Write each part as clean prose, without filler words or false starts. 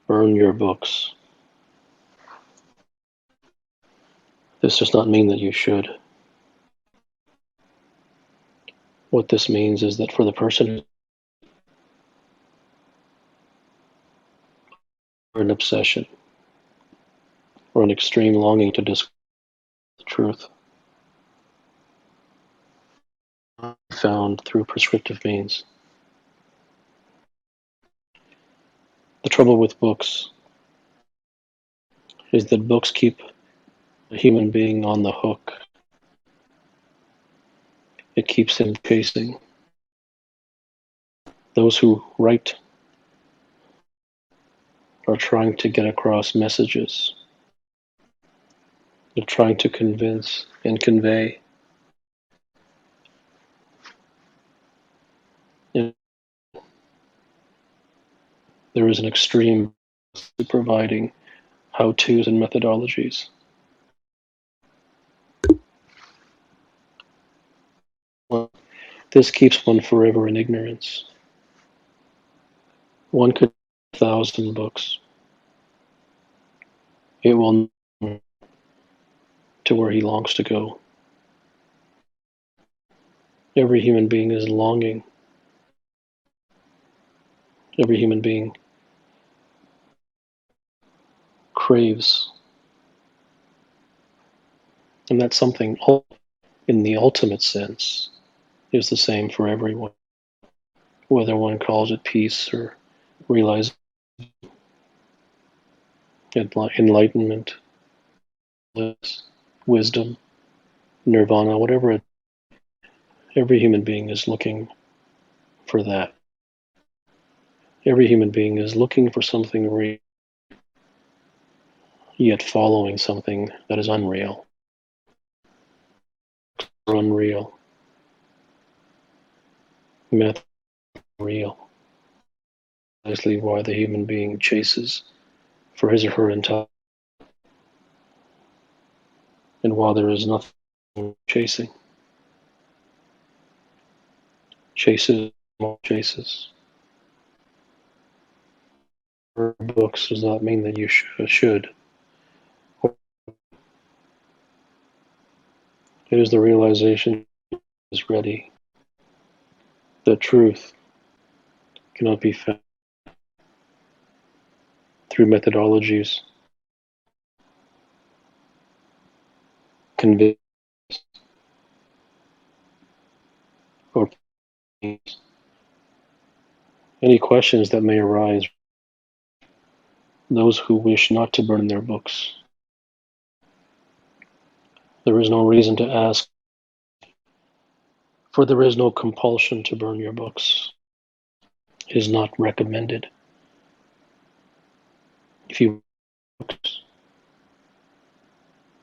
Burn your books. This does not mean that you should. What this means is that for the person or an obsession or an extreme longing to discover the truth found through prescriptive means. The trouble with books is that books keep a human being on the hook. It keeps him chasing. Those who write are trying to get across messages. They're trying to convince and convey. And there is an extreme to providing how-tos and methodologies. This keeps one forever in ignorance. One could read 1,000 books. It will not to where he longs to go. Every human being is longing. Every human being craves. And that's something in the ultimate sense is the same for everyone, whether one calls it peace or realization, enlightenment, wisdom, nirvana, whatever. Every human being is looking for that. Every human being is looking for something real, yet following something that is unreal. Unreal. Myth real. Precisely why the human being chases for his or her entire, and while there is nothing chasing, chases more chases. Books does not mean that you should. It is the realization is ready that truth cannot be found through methodologies, convince, or any questions that may arise. Those who wish not to burn their books. There is no reason to ask, for there is no compulsion to burn your books. It is not recommended. If you books,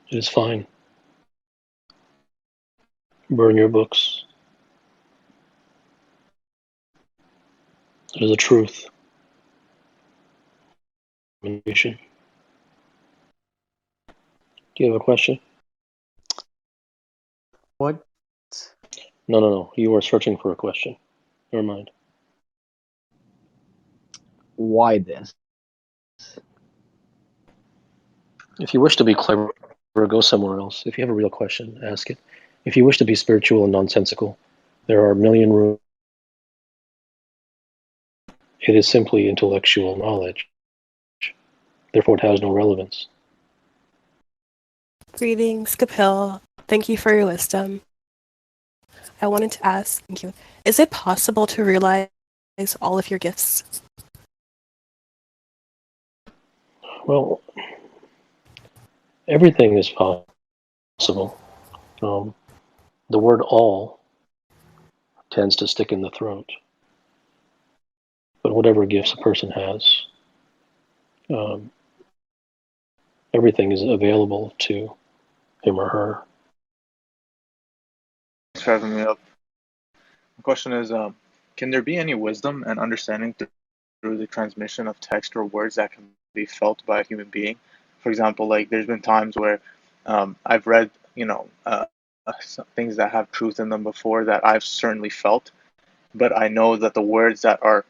it is fine. Burn your books. It is a truth. Do you have a question? What? No. You are searching for a question. Never mind. Why this? If you wish to be clever, go somewhere else. If you have a real question, ask it. If you wish to be spiritual and nonsensical, there are a million rooms. It is simply intellectual knowledge. Therefore, it has no relevance. Greetings, Kapil. Thank you for your wisdom. I wanted to ask, thank you, is it possible to realize all of your gifts? Well, everything is possible. The word all tends to stick in the throat. But whatever gifts a person has, everything is available to him or her. Thanks for having me up. The question is, can there be any wisdom and understanding through the transmission of text or words that can be felt by a human being? For example, like there's been times where I've read, things that have truth in them before that I've certainly felt, but I know that the words that are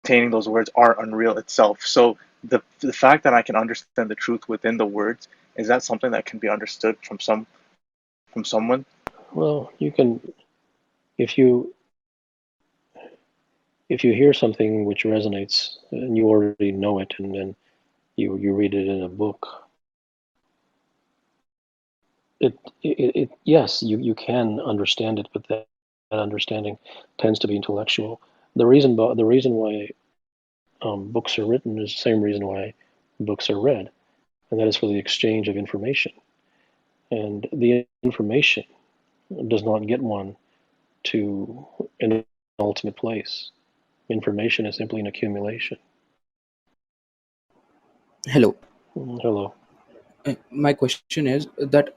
containing those words are unreal itself. So the fact that I can understand the truth within the words, is that something that can be understood from someone? Well, you can, if you if you hear something which resonates and you already know it, and then you read it in a book, it yes, you can understand it, but that understanding tends to be intellectual. The reason why books are written is the same reason why books are read, and that is for the exchange of information. And the information does not get one to an ultimate place. Information is simply an accumulation. Hello. Hello. My question is that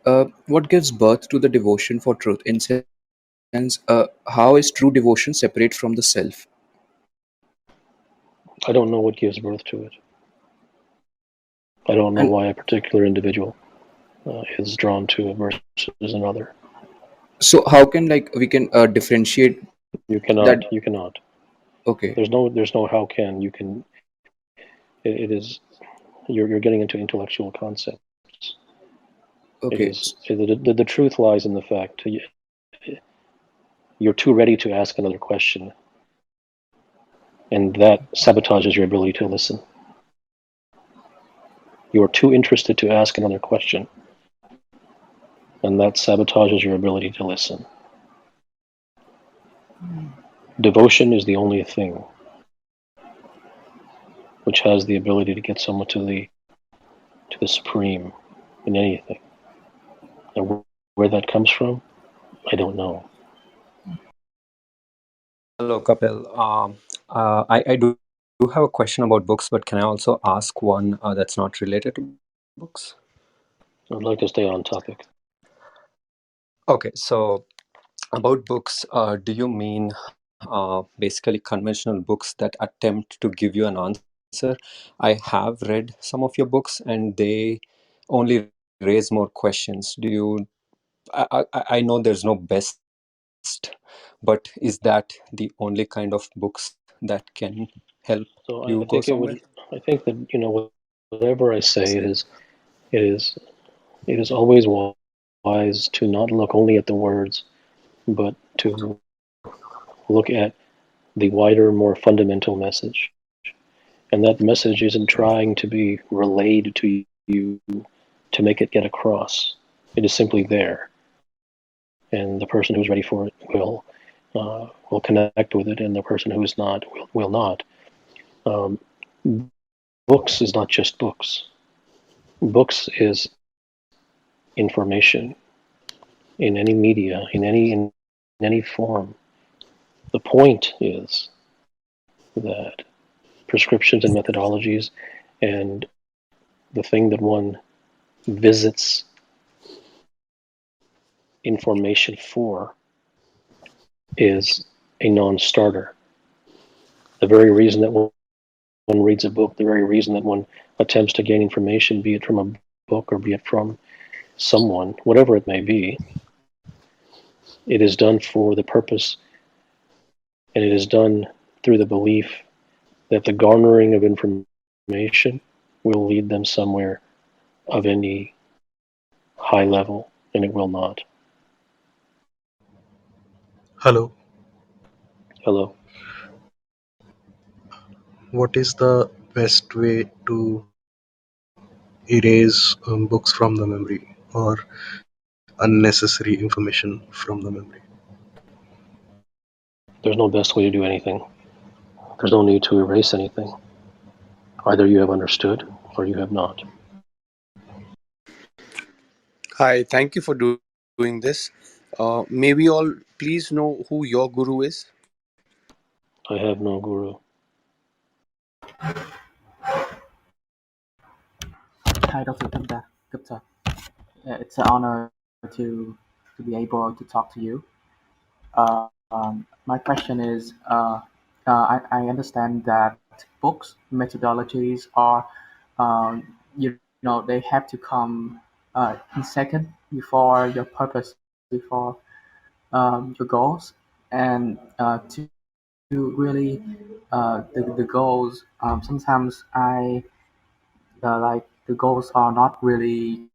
what gives birth to the devotion for truth? In sense, how is true devotion separate from the self? I don't know what gives birth to it. I don't know And why a particular individual is drawn to it versus another. so, how can like we can differentiate You that? cannot. You cannot. Okay, There's no how can. You can. It is. You're getting into intellectual concepts. It okay, is. The truth lies in the fact you're too ready to ask another question, and that sabotages your ability to listen. You are too interested to ask another question, and that sabotages your ability to listen. Devotion is the only thing which has the ability to get someone to the supreme in anything. And where that comes from, I don't know. Hello, Kapil. I do have a question about books, but can I also ask one that's not related to books? I'd like to stay on topic. Okay, so about books, do you mean basically conventional books that attempt to give you an answer? I have read some of your books, and they only raise more questions. Do you? I know there's no best, but is that the only kind of books that can help So you I go think it somewhere? would. I think that whatever I say, it is it is always wise to not look only at the words, but to look at the wider, more fundamental message. And that message isn't trying to be relayed to you to make it get across. It is simply there, and the person who's ready for it will connect with it, and the person who is not will not. Um, Books is not just books. Books is information in any media, in any form. The point is that prescriptions and methodologies and the thing that one visits information for is a non-starter. The very reason that one reads a book, the very reason that one attempts to gain information, be it from a book or be it from someone, whatever it may be, it is done for the purpose, and it is done through the belief that the garnering of information will lead them somewhere of any high level, and it will not. Hello, Hello. what is the best way to erase books from the memory or unnecessary information from the memory? There's no best way to do anything. There's no need to erase anything. Either you have understood or you have not. Hi, thank you for doing this. May we all please know who your guru is? I have no guru. Hi, Dr. Gupta. It's an honor to be able to talk to you. My question is, I understand that books methodologies are, they have to come in second before your purpose, before your goals, and to really the goals. Sometimes I like the goals are not really.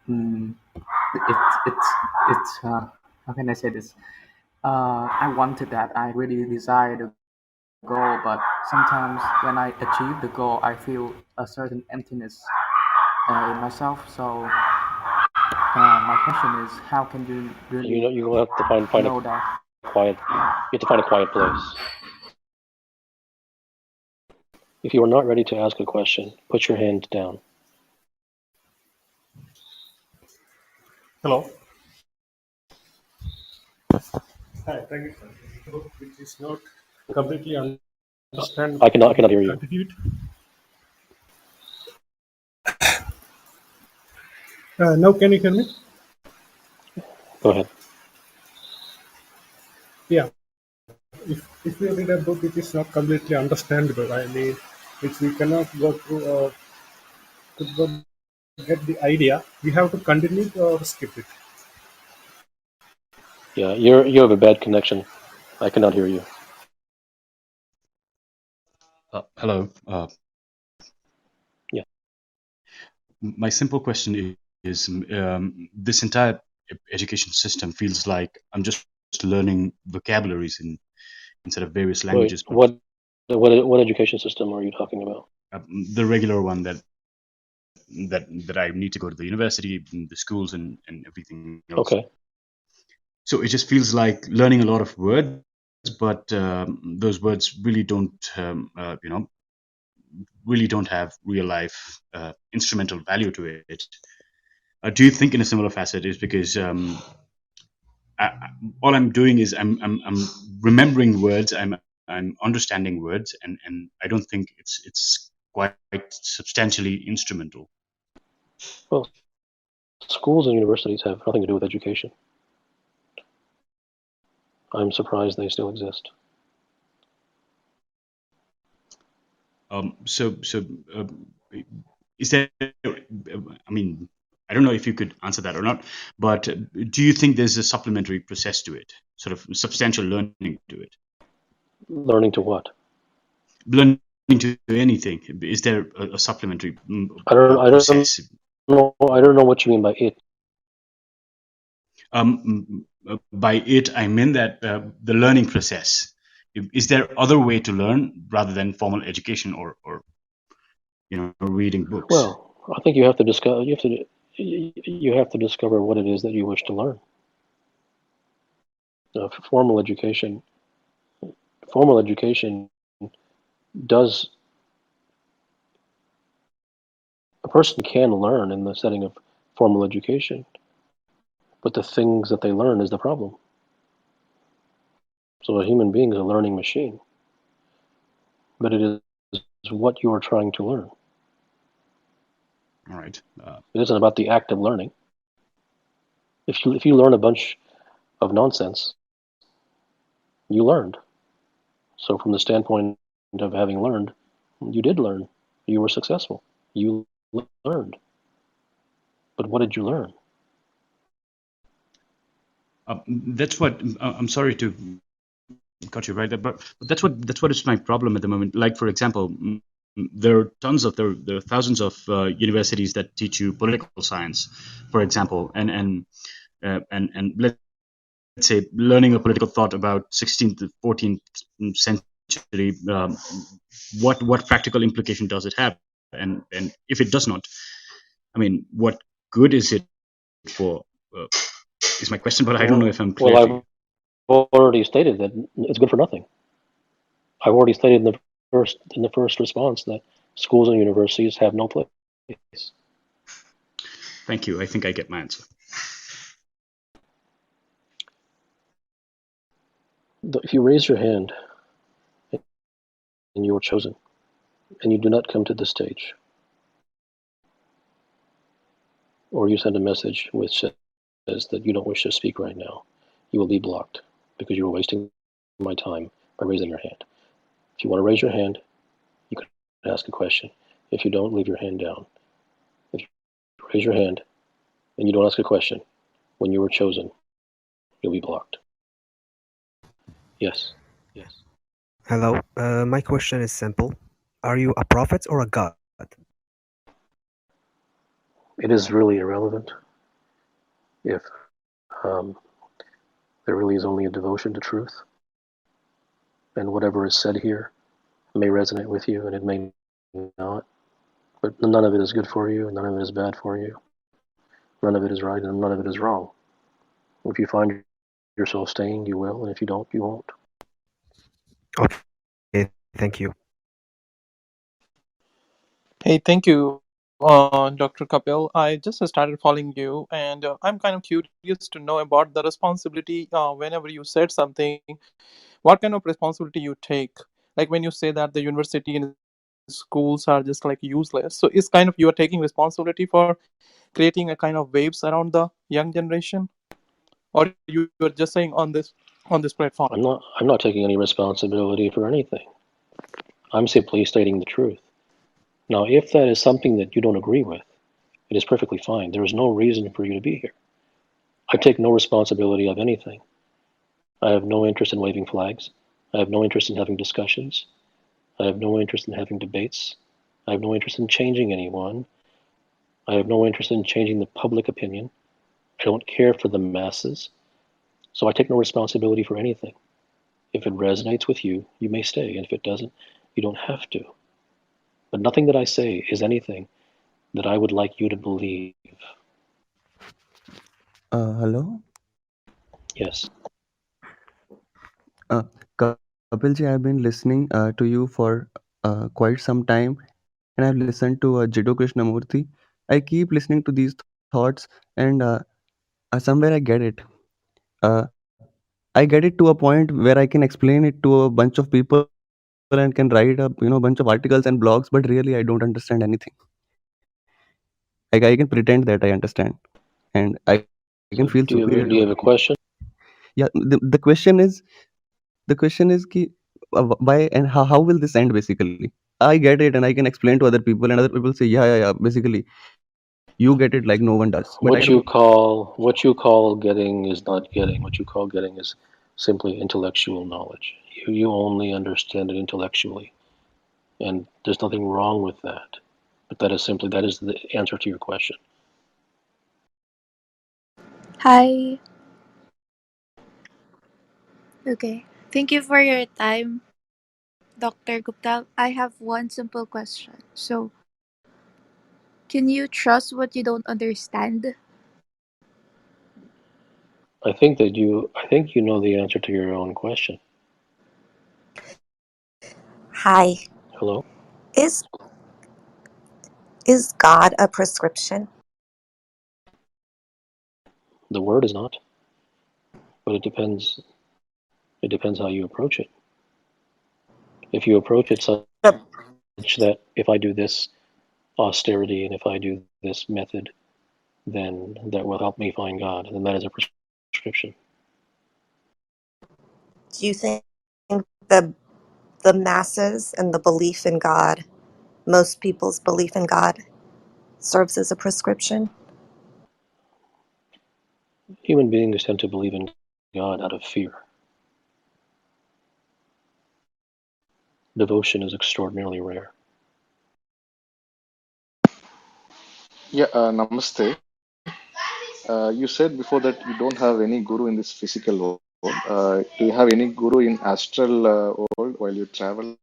Mm, it's how can I say this? I wanted that. I really desire the goal, but sometimes when I achieve the goal, I feel a certain emptiness in myself. So my question is, how can you You really know, you will have to find know that? a quiet. You have to find a quiet place. If you are not ready to ask a question, put your hand down. Hello. Hi, thank you. Book which is not completely understand I cannot hear you. continue it. Now can you hear me? Go ahead. Yeah. If we read a book which is not completely understandable, I mean, which we cannot go through or could not get the idea, we have to continue it or skip it. Yeah, you have a bad connection. I cannot hear you. Hello. Yeah. My simple question is this entire education system feels like I'm just learning vocabularies instead of various Wait, languages, but what education system are you talking about? the regular one that I need to go to the university, the schools, and everything else. Okay. So it just feels like learning a lot of words, but those words really don't have real life instrumental value to it. Do you think in a similar facet is because all I'm doing is I'm remembering words, I'm understanding words, and I don't think it's quite substantially instrumental. Well, schools and universities have nothing to do with education. I'm surprised they still exist. So is there? I mean, I don't know if you could answer that or not, but do you think there's a supplementary process to it, sort of substantial learning to it? Learning to what? Learning to anything. Is there a supplementary I don't process? know. I don't know what you mean by it. By it, I mean that the learning process. Is there other way to learn rather than formal education or reading books? Well, I think you have to discover. You have to discover what it is that you wish to learn. Formal education. Formal education does. A person can learn in the setting of formal education, but the things that they learn is the problem. So a human being is a learning machine, but it is what you are trying to learn. All right. It isn't about the act of learning. If you learn a bunch of nonsense, you learned. So from the standpoint of having learned, you did learn. You were successful. You learned. But what did you learn? That's what I'm sorry to cut you right there, but that's what is my problem at the moment. Like for example, there are thousands of universities that teach you political science, for example, and let's say learning a political thought about 16th to 14th century. What practical implication does it have? And if it does not, I mean, what good is it for? Is my question, but I don't know if I'm clear to you. I've already stated that it's good for nothing. I've already stated in the first response that schools and universities have no place. Thank you. I think I get my answer. If you raise your hand and you are chosen, and you do not come to the stage, or you send a message which says that you don't wish to speak right now, you will be blocked because you are wasting my time by raising your hand. If you want to raise your hand, you can ask a question. If you don't, leave your hand down. If you raise your hand and you don't ask a question, when you were chosen, you'll be blocked. Yes. Yes. Hello. My question is simple. Are you a prophet or a god? It is really irrelevant if um, there really is only a devotion to truth, and whatever is said here may resonate with you and it may not, but none of it is good for you, and none of it is bad for you. None of it is right, and none of it is wrong. If you find yourself staying, you will, and if you don't, you won't. Okay, thank you. Hey, thank you, Dr. Kapil. I just started following you, and I'm kind of curious to know about the responsibility whenever you said something. What kind of responsibility you take? Like when you say that the university and schools are just like useless. So it's kind of you are taking responsibility for creating a kind of waves around the young generation, or you are just saying on this platform. I'm not taking any responsibility for anything. I'm simply stating the truth. Now, if that is something that you don't agree with, it is perfectly fine. There is no reason for you to be here. I take no responsibility of anything. I have no interest in waving flags. I have no interest in having discussions. I have no interest in having debates. I have no interest in changing anyone. I have no interest in changing the public opinion. I don't care for the masses. So I take no responsibility for anything. If it resonates with you, you may stay, and if it doesn't, you don't have to. But nothing that I say is anything that I would like you to believe. Hello. Yes. Uh, Kapilji, I've been listening to you for quite some time, and I've listened to Jiddu Krishnamurti. I keep listening to these thoughts, and somewhere I get it. I get it to a point where I can explain it to a bunch of people and can write a bunch of articles and blogs, but really I don't understand anything. Like I can pretend that I understand, and I can feel So superior do to other you people. have a question? Yeah, the question is ki, why and how will this end basically? I get it and I can explain to other people and other people say yeah, basically you get it like no one does, but I don't. What you call getting is not getting. What you call getting is simply intellectual knowledge. You only understand it intellectually, and there's nothing wrong with that. But that is the answer to your question. Hi. Okay. Thank you for your time, Dr. Gupta. I have one simple question. So, can you trust what you don't understand? I think you know the answer to your own question. Hi. Hello? Is is God a prescription? The word is not, but it depends how you approach it. If you approach it such The, that if I do this austerity and if I do this method, then that will help me find God, then that is a prescription. do you think the the masses and the belief in God, most people's belief in God, serves as a prescription? Human beings tend to believe in God out of fear. Devotion is extraordinarily rare. Yeah, Namaste. You said before that you don't have any guru in this physical world. Do you have any guru in astral world while you travel?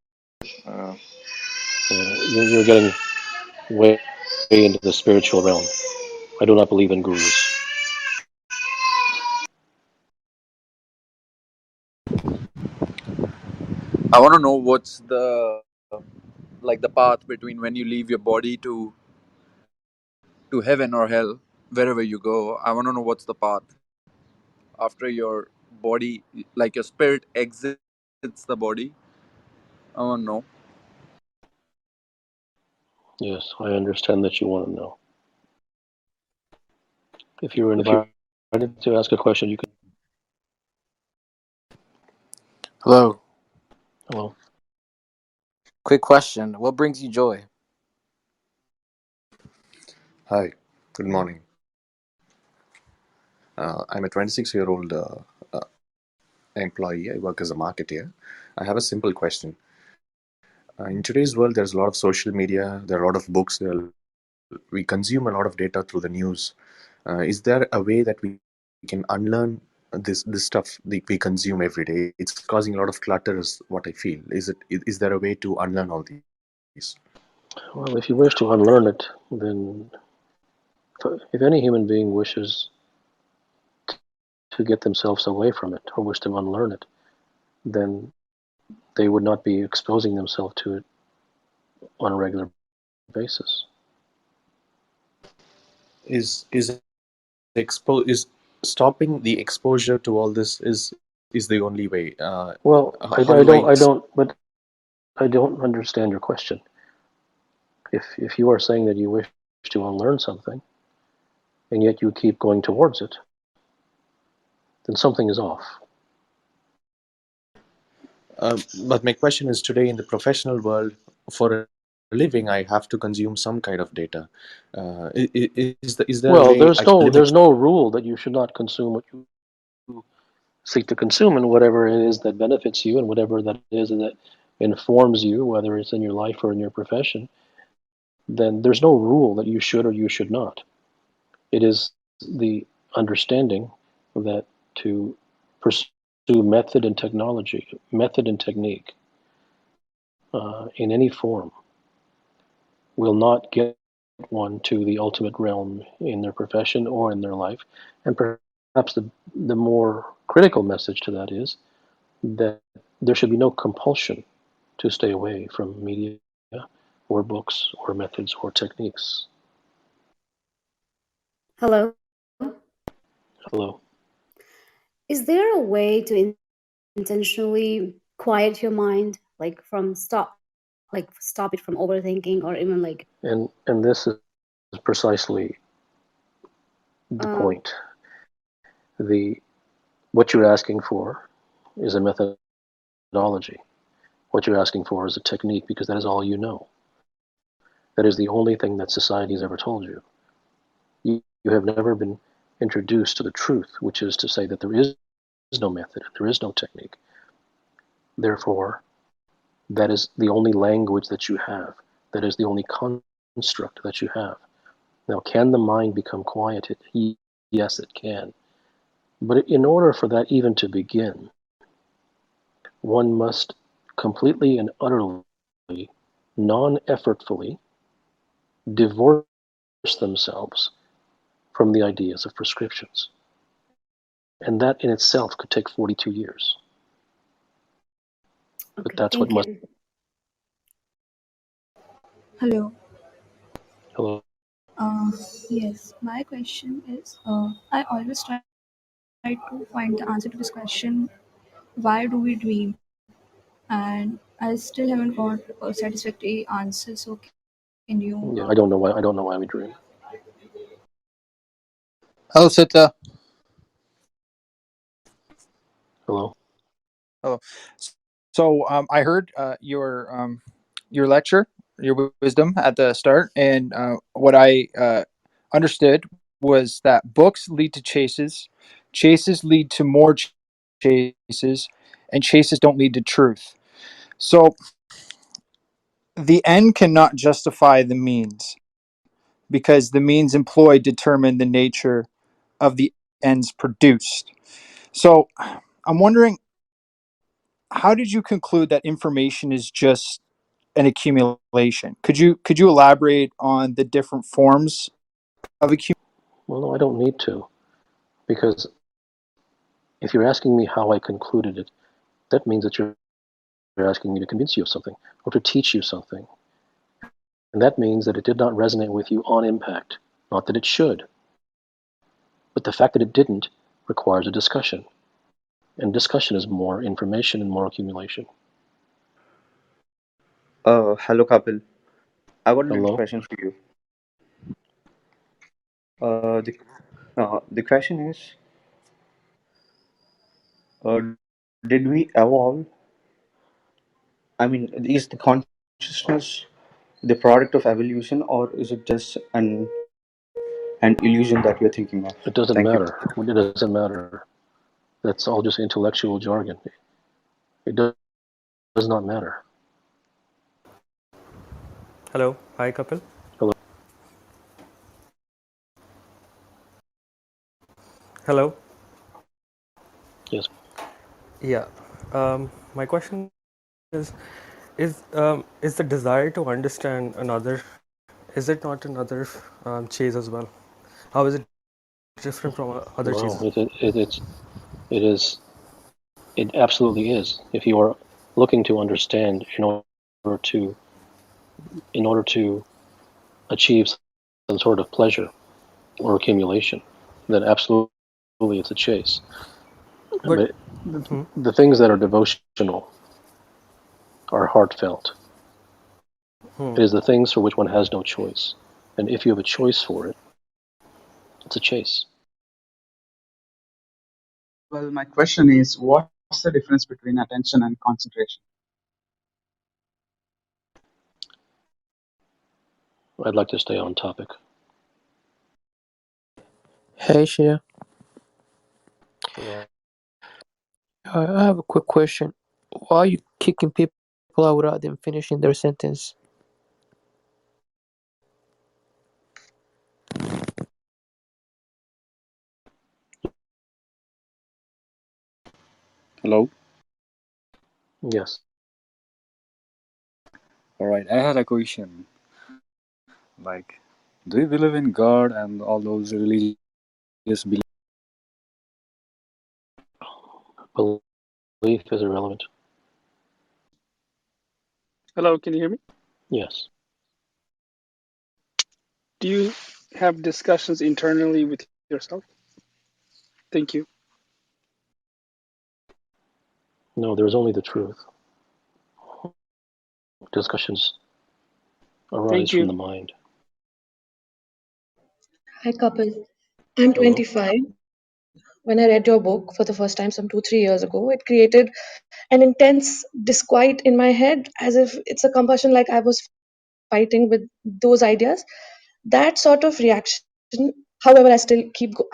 Uh, You're getting way into the spiritual realm. I do not believe in gurus. I want to know what's the like the path between when you leave your body to heaven or hell, wherever you go. I want to know what's the path after your body, like your spirit exits the body. I want to know. Yes, I understand that you want to know. If you were if you invited to ask a question, you could. Hello. Hello. Quick question. What brings you joy? Hi, good morning. I'm a 26-year-old employee. I work as a marketer. I have a simple question. In today's world, there's a lot of social media, there are a lot of books, we consume a lot of data through the news. Is there a way that we can unlearn this stuff that we consume every day? It's causing a lot of clutter, is what I feel. Is there a way to unlearn all these? Well, if you wish to unlearn it, then if any human being wishes to get themselves away from it or wish to unlearn it, then they would not be exposing themselves to it on a regular basis. Is stopping the exposure to all this is the only way? Well, How do I? but I don't understand your question. If you are saying that you wish to unlearn something, and yet you keep going towards it, then something is off. But my question is, today in the professional world, for a living, I have to consume some kind of data. Is there a Well, way I can limit? there's no rule that you should not consume what you seek to consume, and whatever it is that benefits you, and whatever that is that informs you, whether it's in your life or in your profession, then there's no rule that you should or you should not. It is the understanding that to pursue method and technique in any form will not get one to the ultimate realm in their profession or in their life. And perhaps the more critical message to that is that there should be no compulsion to stay away from media or books or methods or techniques. Hello. Hello. Is there a way to intentionally quiet your mind, like stop it from overthinking, or even like? And this is precisely the point. What you're asking for is a methodology. What you're asking for is a technique, because that is all you know. That is the only thing that society has ever told you. You have never been introduced to the truth, which is to say that there is no method, there is no technique. Therefore, that is the only language that you have. That is the only construct that you have. Now, can the mind become quieted? Yes, it can. But in order for that even to begin, one must completely and utterly, non-effortfully, divorce themselves from the ideas of prescriptions. And that in itself could take 42 years. Okay, but that's what must. Hello. Hello. Yes, my question is I always try to find the answer to this question, why do we dream? And I still haven't got a satisfactory answer. So can you? Yeah, I don't know why we dream. Hello, Siddha. Hello. Hello. So I heard your lecture, your wisdom at the start, and what I understood was that books lead to chases, chases lead to more chases, and chases don't lead to truth. So the end cannot justify the means because the means employed determine the nature of the ends produced. So I'm wondering, how did you conclude that information is just an accumulation? Could you elaborate on the different forms of accumulation? Well, no, I don't need to, because if you're asking me how I concluded it, that means that you're asking me to convince you of something or to teach you something. And that means that it did not resonate with you on impact. Not that it should. But the fact that it didn't requires a discussion. And discussion is more information and more accumulation. Hello, Kapil. I got a little Hello? question for you. The question is, uh, did we evolve? I mean, is the consciousness the product of evolution, or is it just an illusion that we're thinking of? It doesn't Thank you. matter. It doesn't matter. That's all just intellectual jargon. It does not matter. Hello. Hi, Kapil. Hello? Hello. Yes. Yeah. My question is is the desire to understand another, is it not another chase as well? How is it different from other No, chases? it is, it absolutely is. If you are looking to understand order to, in order to achieve some sort of pleasure or accumulation, then absolutely it's a chase. But But the things that are devotional are heartfelt. It is the things for which one has no choice. And if you have a choice for it, it's a chase. Well, my question is, what's the difference between attention and concentration? I'd like to stay on topic. Hey, Shia. Hello. I have a quick question. Why are you kicking people out without them finishing their sentence? Hello. Yes. All right. I had a question. Like, do you believe in God and all those religious beliefs? Belief is irrelevant. Hello, can you hear me? Yes. Do you have discussions internally with yourself? Thank you. No, there's only the truth. Discussions arise Thank from you. the mind. Hi, Kapil. I'm Hello? 25. When I read your book for the first time some 2-3 years ago, it created an intense disquiet in my head, as if it's a compulsion, like I was fighting with those ideas. That sort of reaction, however, I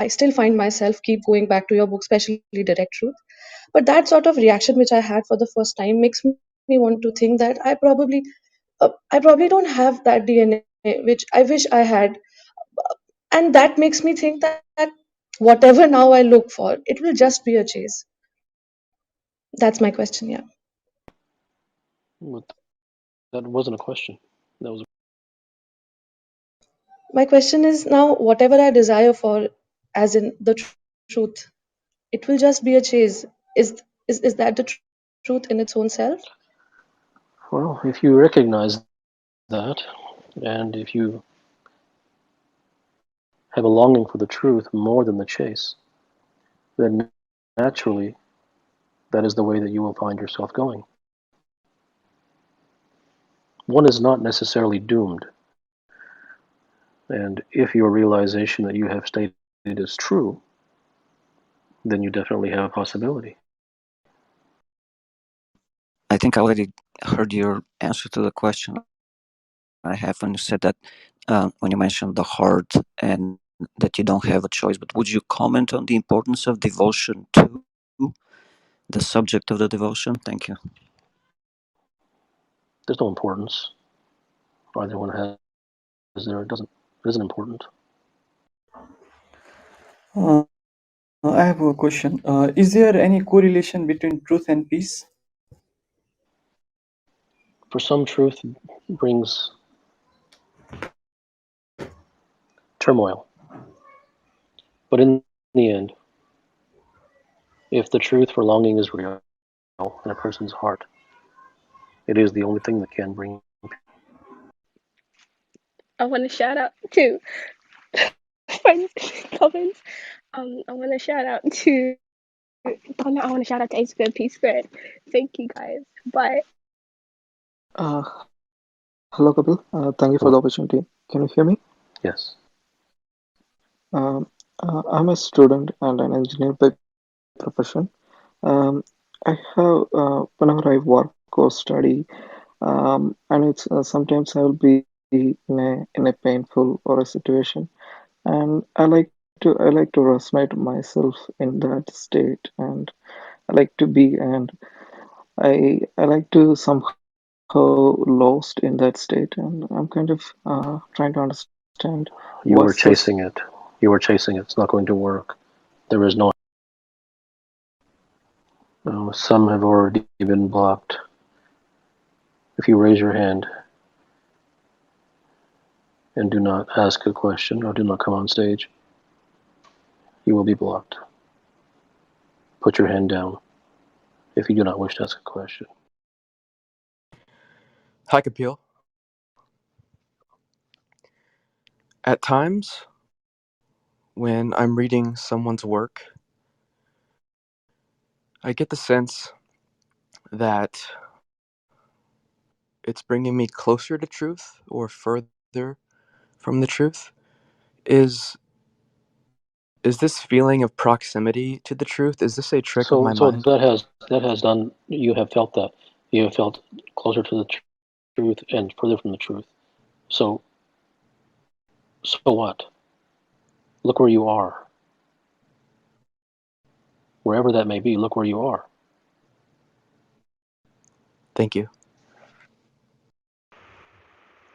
still find myself keep going back to your book, especially Direct Truth. But that sort of reaction which I had for the first time makes me want to think that I probably don't have that DNA which I wish I had, and that makes me think that whatever now I look for, it will just be a chase. That's my question. Yeah. But that wasn't a question. That was My question is now, whatever I desire for, as in the truth, it will just be a chase. Is that the truth in its own self? well, if you recognize that, and if you have a longing for the truth more than the chase, then naturally that is the way that you will find yourself going. One is not necessarily doomed, and if your realization that you have stated is true, then you definitely have a possibility. I think I already heard your answer to the question I have when you said that, when you mentioned the heart and that you don't have a choice. But would you comment on the importance of devotion to the subject of the devotion? Thank you. There's no importance. Either one has there. It isn't important. I have a question. Is there any correlation between truth and peace? For some, truth brings turmoil, but in the end, if the truth for longing is real in a person's heart, it is the only thing that can bring. I want to shout out to friends comments. I want to shout out to Donna. I want to shout out to A Squared P Squared. Thank you guys. Bye. Uh, Hello, Kapil. Thank you for the opportunity. Can you hear me? Yes. Um, I'm a student and an engineer by profession. Um, I have whenever I work or study, and it's sometimes I will be in a painful or a situation, and I like to resonate myself in that state, and I like to be and I like to somehow lost in that state, and I'm kind of trying to understand You were what's this. chasing it. You were chasing it. It's not going to work. There is no. Some have already been blocked. If you raise your hand and do not ask a question or do not come on stage, you will be blocked. Put your hand down if you do not wish to ask a question. Hi, Kapil. At times, when I'm reading someone's work, I get the sense that it's bringing me closer to truth or further from the truth. Is this feeling of proximity to the truth? Is this a trick of So my mind? that has done. You have felt that. You have felt closer to the truth and further from the truth. So what? Look where you are. Wherever that may be, look where you are. Thank you.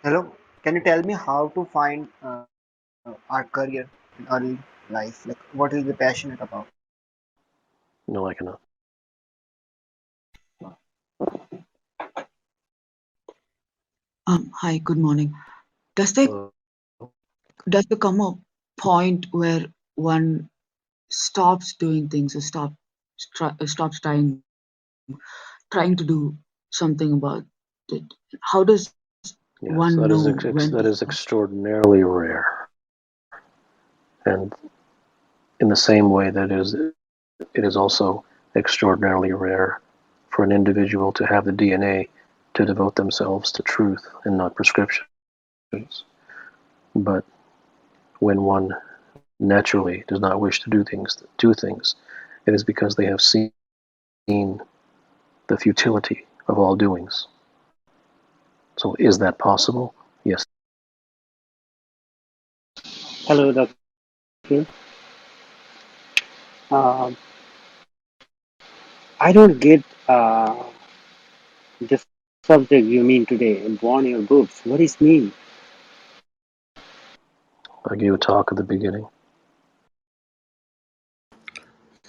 Hello, can you tell me how to find our career in early life? Like, what is the passionate about? No, I cannot. Hi, good morning. Does there Uh, come a point where one stops doing things or stops trying to do something about it? How does yes, one know when that to is stop? extraordinarily rare. And in the same way that it is also extraordinarily rare for an individual to have the DNA to devote themselves to truth and not prescriptions. But when one naturally does not wish to do things, it is because they have seen the futility of all doings. So is that possible? Yes. Hello, Dr. Um, I don't get the subject you mean today. Born your books. What is mean? I gave a talk at the beginning.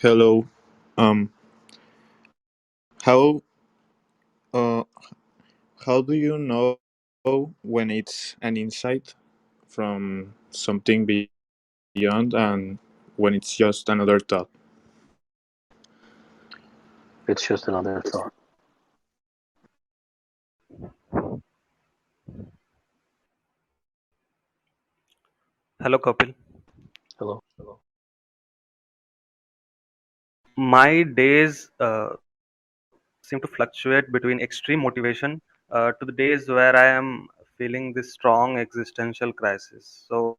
Hello. Um, how uh, how do you know when it's an insight from something beyond and when it's just another thought? It's just another thought. Hello, Kapil. Hello. My days seem to fluctuate between extreme motivation to the days where I am feeling this strong existential crisis. So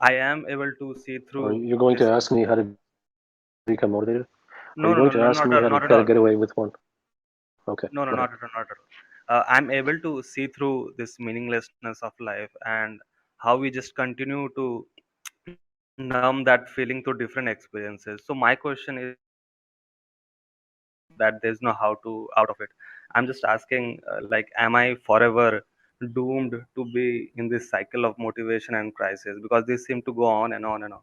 I am able to see Are through you going to this. ask me how to become motivated? Are No, you no, going no, to no, ask not me at, not at how to all. get away with one? Okay, No, no, go ahead. not at all, not at all. I'm able to see through this meaninglessness of life and how we just continue to numb that feeling through different experiences. So my question is that there's no how to out of it. I'm just asking, like, am I forever doomed to be in this cycle of motivation and crisis? Because they seem to go on and on and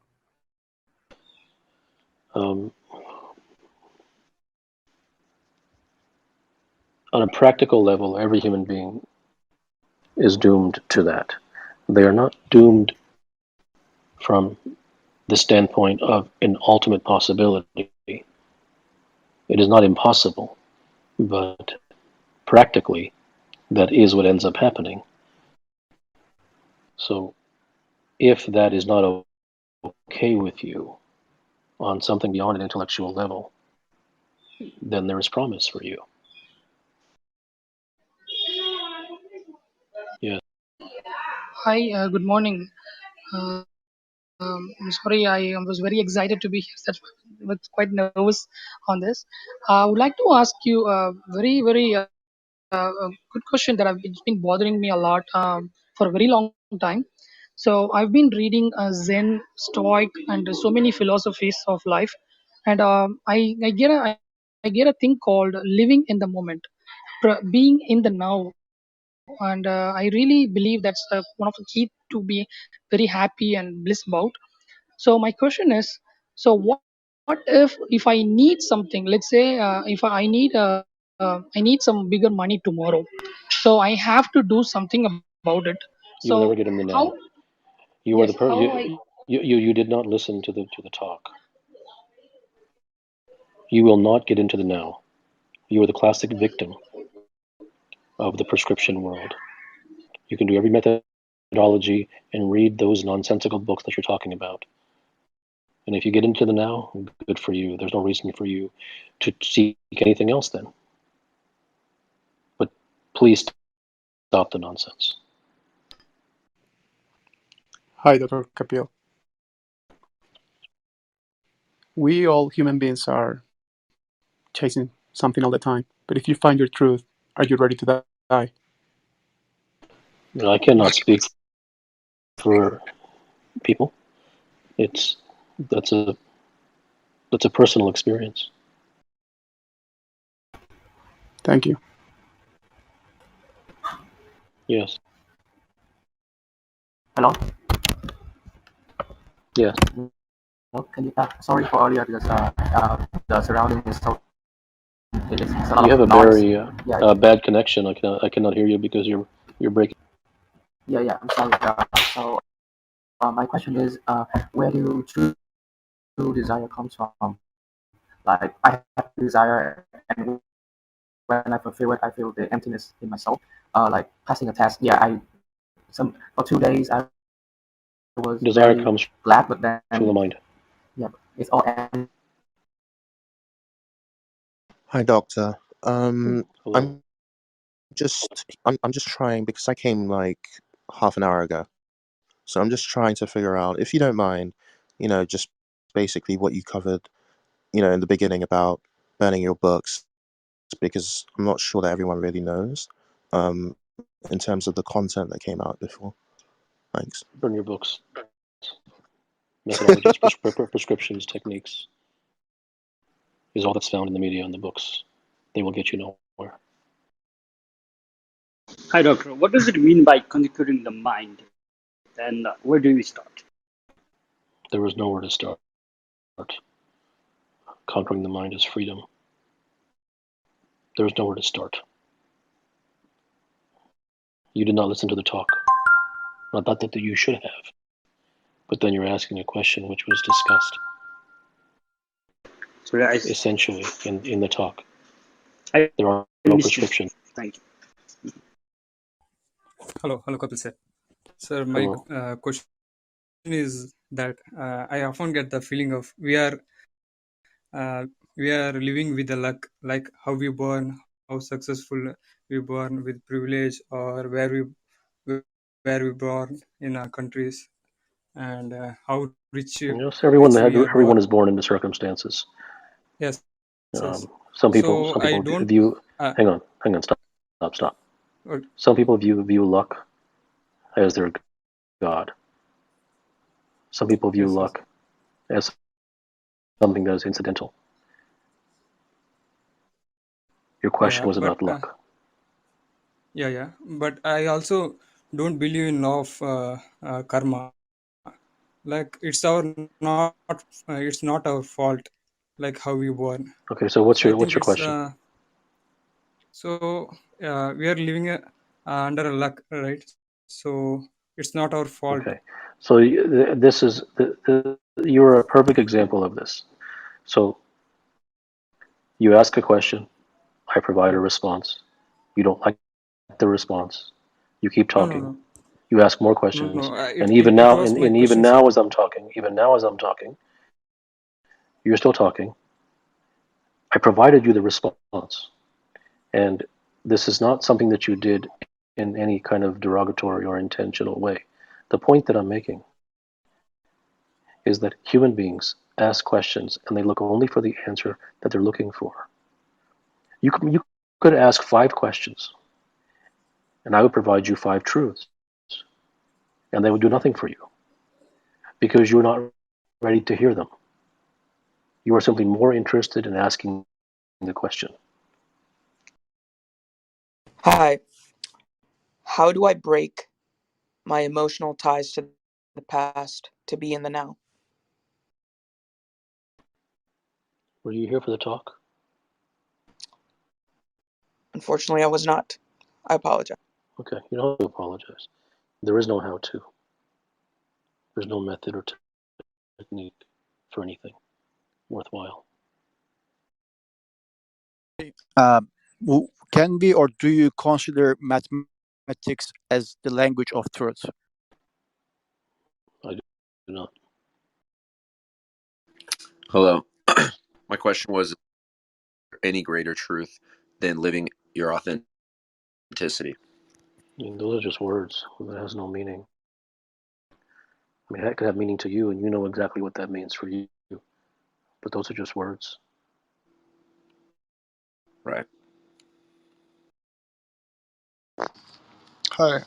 on. On a practical level, every human being is doomed to that. They are not doomed from the standpoint of an ultimate possibility. It is not impossible, but practically, that is what ends up happening. So, if that is not okay with you on something beyond an intellectual level, then there is promise for you. Yes. Hi, good morning. I'm sorry, I was very excited to be here. That's why I was quite nervous on this. I would like to ask you a very a good question that it's been bothering me a lot for a very long time. So I've been reading Zen, Stoic, and so many philosophies of life, and I get an get a thing called living in the moment, being in the now. And I really believe that's one of the key to be very happy and bliss about. So my question is, so what if I need something? Let's say if I need some bigger money tomorrow, so I have to do something about it. You will So never get in the how? now. You are Yes. the How I? you did not listen to the talk. You will not get into the now. You are the classic victim of the prescription world. You can do every methodology and read those nonsensical books that you're talking about. And if you get into the now, good for you. There's no reason for you to seek anything else then. But please stop the nonsense. Hi, Dr. Kapil. We all human beings are chasing something all the time. But if you find your truth, are you ready to die? I cannot speak for people. It's that's a that's a personal experience. Thank you. Yes. Hello? Yes. Well, can you, sorry for earlier because the surrounding is so, it's a lot You have of a noise. very Yeah, bad connection. I cannot hear you because you're breaking. yeah, I'm sorry. So my question is, where do true desire comes from? Like, I have desire, and when I fulfill it, I feel the emptiness in my soul. Like passing a test, yeah, for 2 days I was Desire very comes glad, but from the then mind. yeah, it's all empty. Hi, doctor. Hello. I'm just trying because I came like half an hour ago. So I'm just trying to figure out, if you don't mind, just basically what you covered, in the beginning about burning your books, because I'm not sure that everyone really knows, um, in terms of the content that came out before. Thanks. Burn your books. Methodologies, prescriptions, techniques is all that's found in the media and the books. They will get you nowhere. Hi, doctor. What does it mean by conquering the mind? And where do we start? There is nowhere to start. Conquering the mind is freedom. There is nowhere to start. You did not listen to the talk. Not that you should have. But then you're asking a question which was discussed Sorry, essentially in the talk. I There are no missed it. prescriptions. Thank you. Hello, Kapil sir. Sir, my Hello. question is that I often get the feeling of uh, we are living with the luck, like how we born, how successful we born with privilege, or where we born in our countries, and how Yes, rich we are born. everyone is born into circumstances. Yes, yes. Some So I people don't. view. Uh, Hang on, stop. uh, Some people view luck as their god. Some people view yes, yes. luck as something that is incidental. Your question Yeah, was but about luck. yeah. But I also don't believe in law of karma. Like it's not our fault, like how we born. Okay, so So I what's think your it's question? we are living under a luck, right? So it's not our fault. Okay, so this is you're a perfect example of this. So you ask a question, I provide a Yeah. response. You don't like the response. You keep No, no, talking. no, You ask more no, questions, no. and It was my even question, sir. now as I'm talking, you're still talking. I provided you the response, and this is not something that you did in any kind of derogatory or intentional way. The point that I'm making is that human beings ask questions and they look only for the answer that they're looking for. You could ask 5 questions, and I would provide you 5 truths, and they would do nothing for you because you're not ready to hear them. You are simply more interested in asking the question. Hi. How do I break my emotional ties to the past to be in the now? Were you here for the talk? Unfortunately, I was not. I apologize. Okay, you don't have to apologize. There is no how to. There's no method or technique for anything worthwhile. Can we or do you consider mathematics as the language of truth? I do not. Hello. My question was, is there any greater truth than living your authenticity? I mean, those are just words. That has no meaning. I mean, that could have meaning to you, and you know exactly what that means for you. But those are just words. Right. Hi,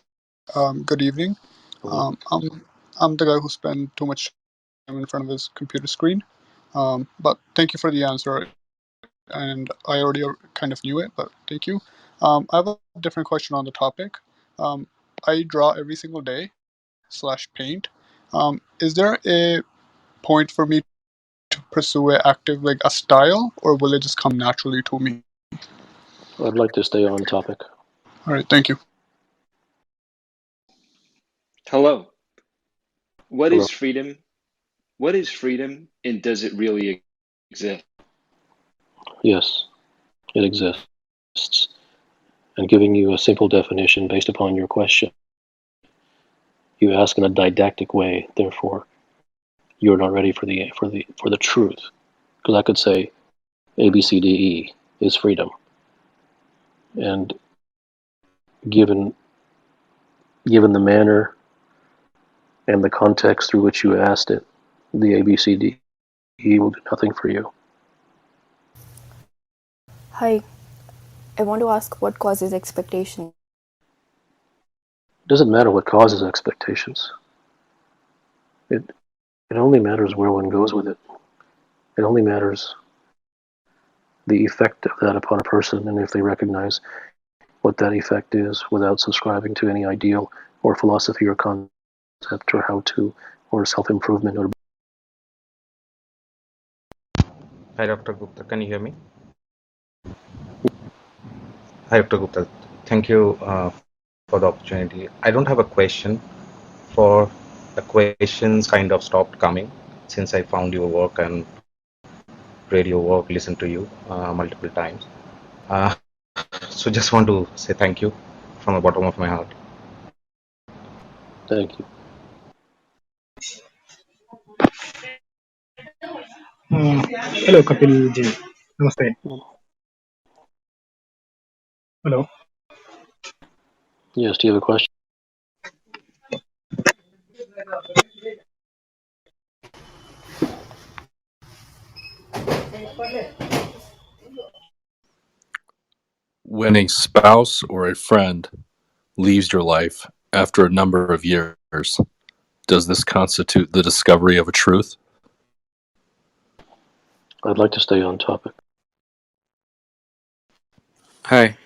good evening. Hello. I'm the guy who spent too much time in front of his computer screen. But thank you for the answer, and I already kind of knew it, but thank you. I have a different question on the topic. I draw every single day / paint. Is there a point for me to pursue a active like a style, or will it just come naturally to me? I'd like to stay on topic. All right, thank you. Hello. What Hello. is freedom? What is freedom, and does it really exist? Yes, it exists. And giving you a simple definition based upon your question, you ask in a didactic way. Therefore, you're not ready for the truth. Because I could say A B C D E is freedom, and given the manner and the context through which you asked it, the A B C D E will do nothing for you. Hi, I want to ask what causes expectation? It doesn't matter what causes expectations. It only matters where one goes with it. It only matters the effect of that upon a person, and if they recognize what that effect is without subscribing to any ideal or philosophy or concept or how to or self-improvement or. Hi, Dr. Gupta. Can you hear me? Hi, Dr. Gupta. Thank you for the opportunity. I don't have a question. For the questions kind of stopped coming since I found your work and read your work, listened to you multiple times. So just want to say thank you from the bottom of my heart. Thank you. Hello, Kapil ji. Namaste. Hello. Yes, do you have a question? When a spouse or a friend leaves your life after a number of years, does this constitute the discovery of a truth? I'd like to stay on topic. Hi.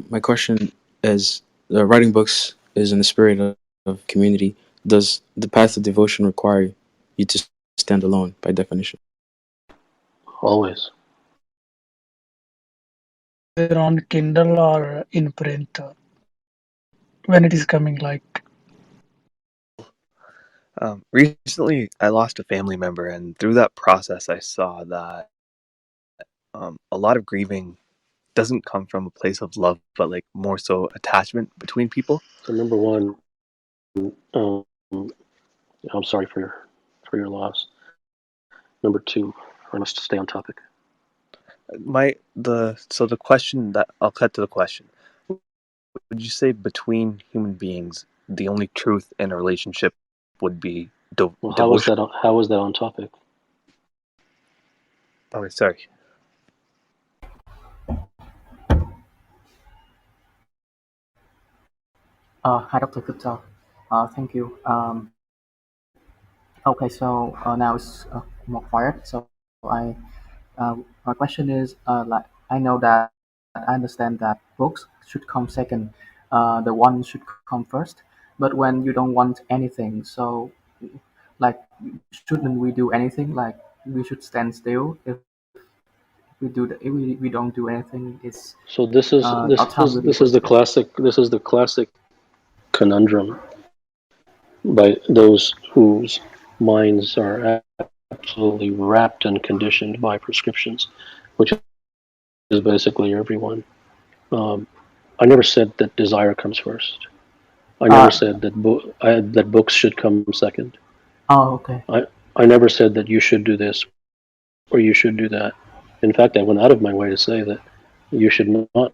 My question is: writing books is in the spirit of community. Does the path of devotion require you to stand alone, by definition? Always. Either on Kindle or in print when it is coming like. Recently, I lost a family member, and through that process, I saw that a lot of grieving doesn't come from a place of love, but like more so attachment between people. So number one, I'm sorry for your loss. Number two, I must stay on topic. The question that I'll cut to the question. Would you say between human beings, the only truth in a relationship would be Well, devotion? How is that on topic? Okay, sorry. Hi, Dr. Gupta. Thank you. Okay, so now it's more quiet. So I My question is, like, I know that I understand that books should come second, the one should come first. But when you don't want anything, so like, shouldn't we do anything? Like, we should stand still. If we don't do anything, it's So this is our time will be wasted. this is the classic conundrum by those whose minds are absolutely wrapped and conditioned by prescriptions, which is basically everyone. Um, I never said that desire comes first. I never Uh, said that that books should come second. oh, okay. I never said that you should do this or you should do that. In fact, I went out of my way to say that you should not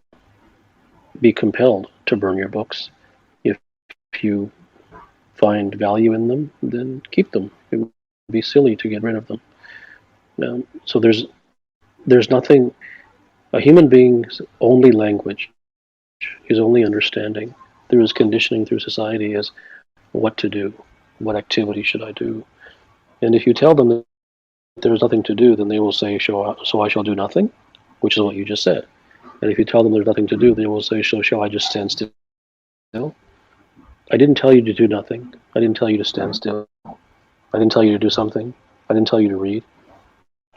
be compelled to burn your books. If you find value in them, then keep them. It would be silly to get rid of them. So there's nothing. A human being's only language, his only understanding through his conditioning through society is what to do, what activity should I do. And if you tell them that there's nothing to do, then they will say, so I shall do nothing, which is what you just said. And if you tell them there's nothing to do, they will say, so shall I just stand still? I didn't tell you to do nothing. I didn't tell you to stand still. I didn't tell you to do something. I didn't tell you to read.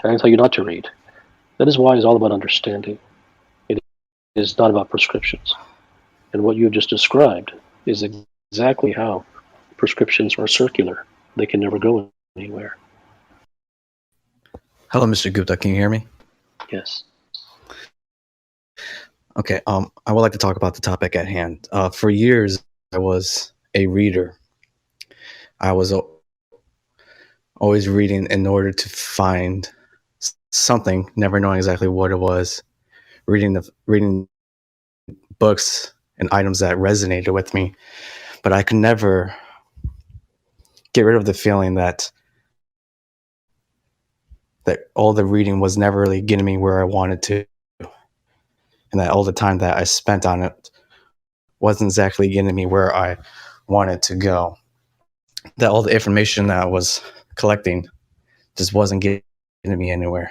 I didn't tell you not to read. That is why it's all about understanding. It is not about prescriptions. And what you have just described is exactly how prescriptions are circular. They can never go anywhere. Hello, Mr. Gupta. Can you hear me? Yes. Okay. I would like to talk about the topic at hand. For years, I was a reader. I was always reading in order to find something, never knowing exactly what it was. Reading books and items that resonated with me, but I could never get rid of the feeling that all the reading was never really getting me where I wanted to, and that all the time that I spent on it wasn't exactly getting me where I wanted to go. That all the information that I was collecting just wasn't getting me anywhere.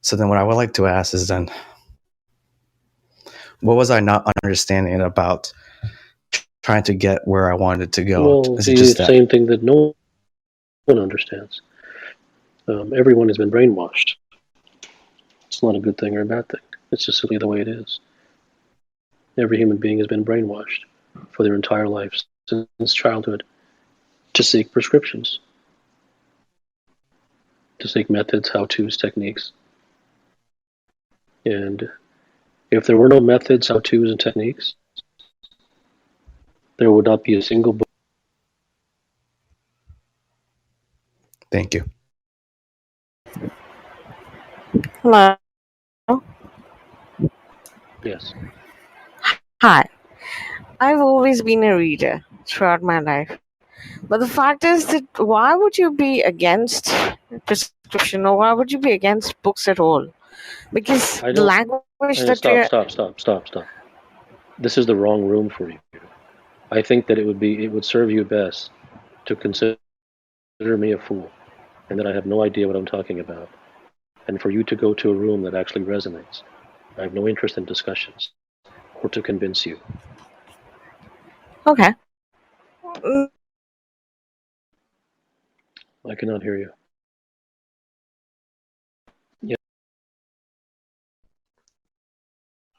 So then what I would like to ask is then, what was I not understanding about trying to get where I wanted to go? Well, Is it the just that? same thing that no one understands. Everyone has been brainwashed. It's not a good thing or a bad thing. It's just simply the way it is. Every human being has been brainwashed for their entire life since childhood to seek prescriptions, to seek methods, how-tos, techniques. And if there were no methods, how-tos, and techniques, there would not be a single book. Thank you. Hello. Yes. Hi. I've always been a reader throughout my life. But the fact is that why would you be against prescription or why would you be against books at all? Because I the don't. language that Stop. we're. Stop. This is the wrong room for you. I think that it would serve you best to consider me a fool and that I have no idea what I'm talking about, and for you to go to a room that actually resonates. I have no interest in discussions or to convince you. Okay. Mm, I cannot hear you. Yeah.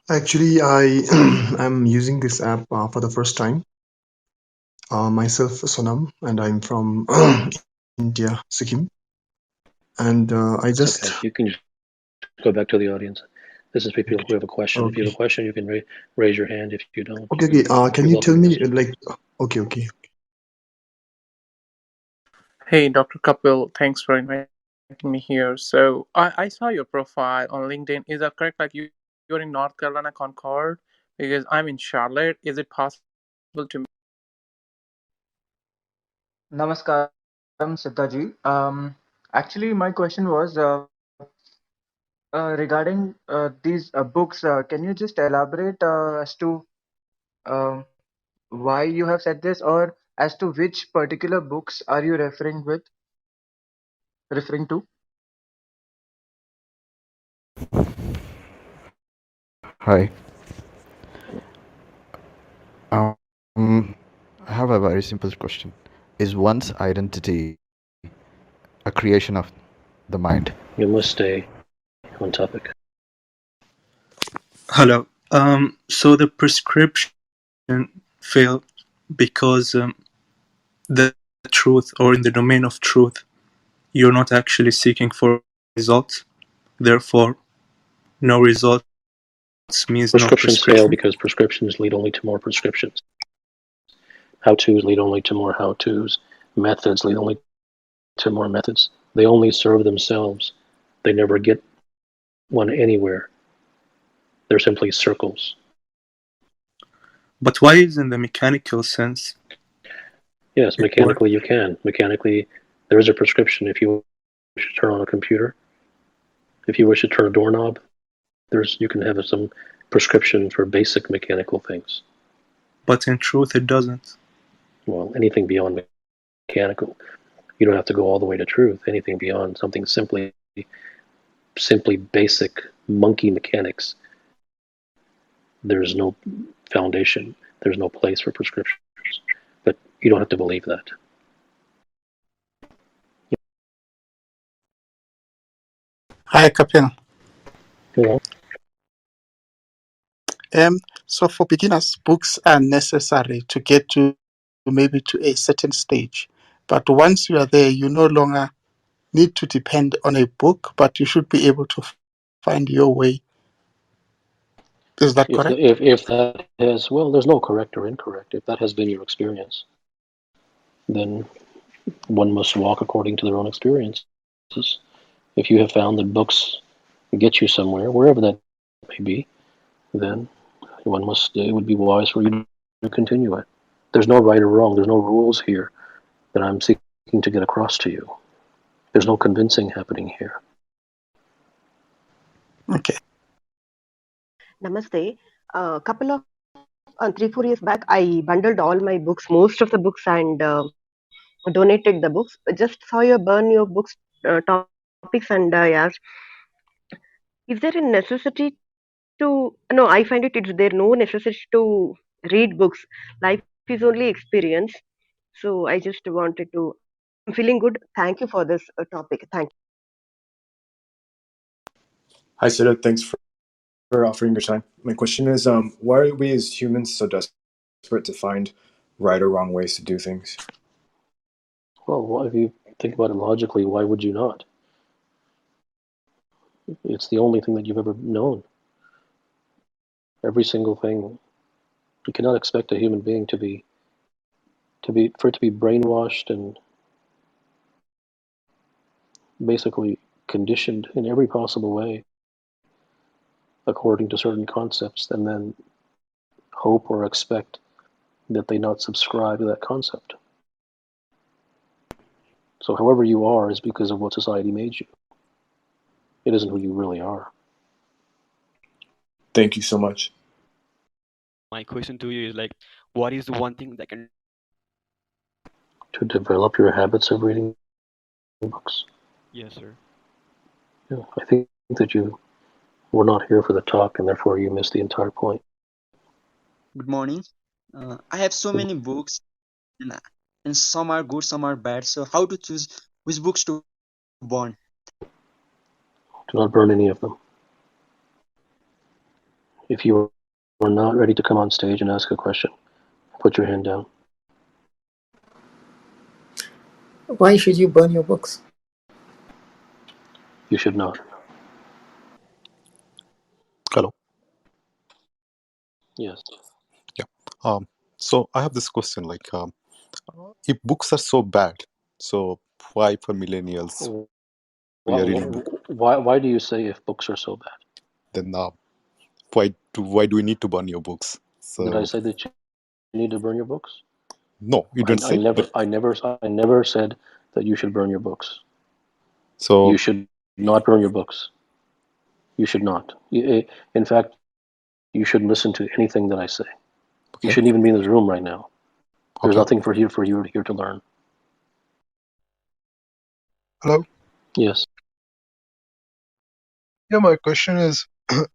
Actually, I am using this app for the first time. Myself, Sonam, and I'm from India, Sikkim. And I It's just okay. You can just go back to the audience. This is people who have a question. If you have okay, a question, you can raise your hand. If you don't, okay. Can you're you tell welcome to me listen. like, okay. Hey, Dr. Kapil, thanks for inviting me here. So I saw your profile on LinkedIn. Is that correct? Like you're in North Carolina, Concord? Because I'm in Charlotte. Is it possible to? Namaskaram, Siddha ji. Actually, my question was regarding these books. Can you just elaborate as to um why you have said this, or as to which particular books are you referring to? Hi. Um, I have a very simple question. Is one's identity a creation of the mind? You must stay on topic. Hello. So the prescription failed because the truth, or in the domain of truth, you're not actually seeking for results. Therefore, no results means no Prescriptions fail prescription. because prescriptions lead only to more prescriptions. How-tos lead only to more how-tos. Methods lead only to more methods. They only serve themselves. They never get one anywhere. They're simply circles. But why is in the mechanical sense Yes, it works? mechanically you can. Mechanically, there is a prescription. If you wish to turn on a computer, if you wish to turn a doorknob, you can have some prescription for basic mechanical things. But in truth, it doesn't. Well, anything beyond mechanical, you don't have to go all the way to truth. Anything beyond something simply basic monkey mechanics, there's no foundation. There's no place for prescriptions. But you don't have to believe that. Hi, Kapil. Hello? So for beginners, books are necessary to get to maybe to a certain stage. But once you are there, you no longer need to depend on a book, but you should be able to find your way. Is that correct? If that has, well, there's no correct or incorrect. If that has been your experience, then one must walk according to their own experiences. If you have found that books get you somewhere, wherever that may be, then one must. It would be wise for you to continue it. There's no right or wrong. There's no rules here that I'm seeking to get across to you. There's no convincing happening here. Okay. Namaste. A couple of 3-4 years back, I bundled all my books, most of the books, and donated the books. Just saw you burn your books topics, and I asked, is there a necessity to? No, I find it's there no necessity to read books. Life is only experience. So I just wanted to. I'm feeling good. Thank you for this topic. Thank you. Hi, Siddha. Thanks for offering your time. My question is, why are we as humans so desperate to find right or wrong ways to do things? Well, if you think about it logically, why would you not? It's the only thing that you've ever known. Every single thing. You cannot expect a human being for it to be brainwashed and basically conditioned in every possible way according to certain concepts, and then hope or expect that they not subscribe to that concept. So however you are is because of what society made you. It isn't who you really are. Thank you so much. My question to you is like, what is the one thing that can To develop your habits of reading books. Yes, sir. Yeah, I think that you were not here for the talk, and therefore you missed the entire point. Good morning. I have so many books, and some are good, some are bad. So how to choose which books to burn? Do not burn any of them. If you are not ready to come on stage and ask a question, put your hand down. Why should you burn your books? You should not. Hello. Yes. Yeah. So I have this question: like, if books are so bad, so why for millennials we are reading books? Why do you say if books are so bad? Then why do we need to burn your books? Did I So say that you need to burn your books? no, you didn't I say. But never said that you should burn your books. so You should not burn your books. You should not. In fact, you shouldn't listen to anything that I say. You okay, shouldn't even be in this room right now. There's okay. nothing for you here to learn. Hello. Yes. Yeah, my question is,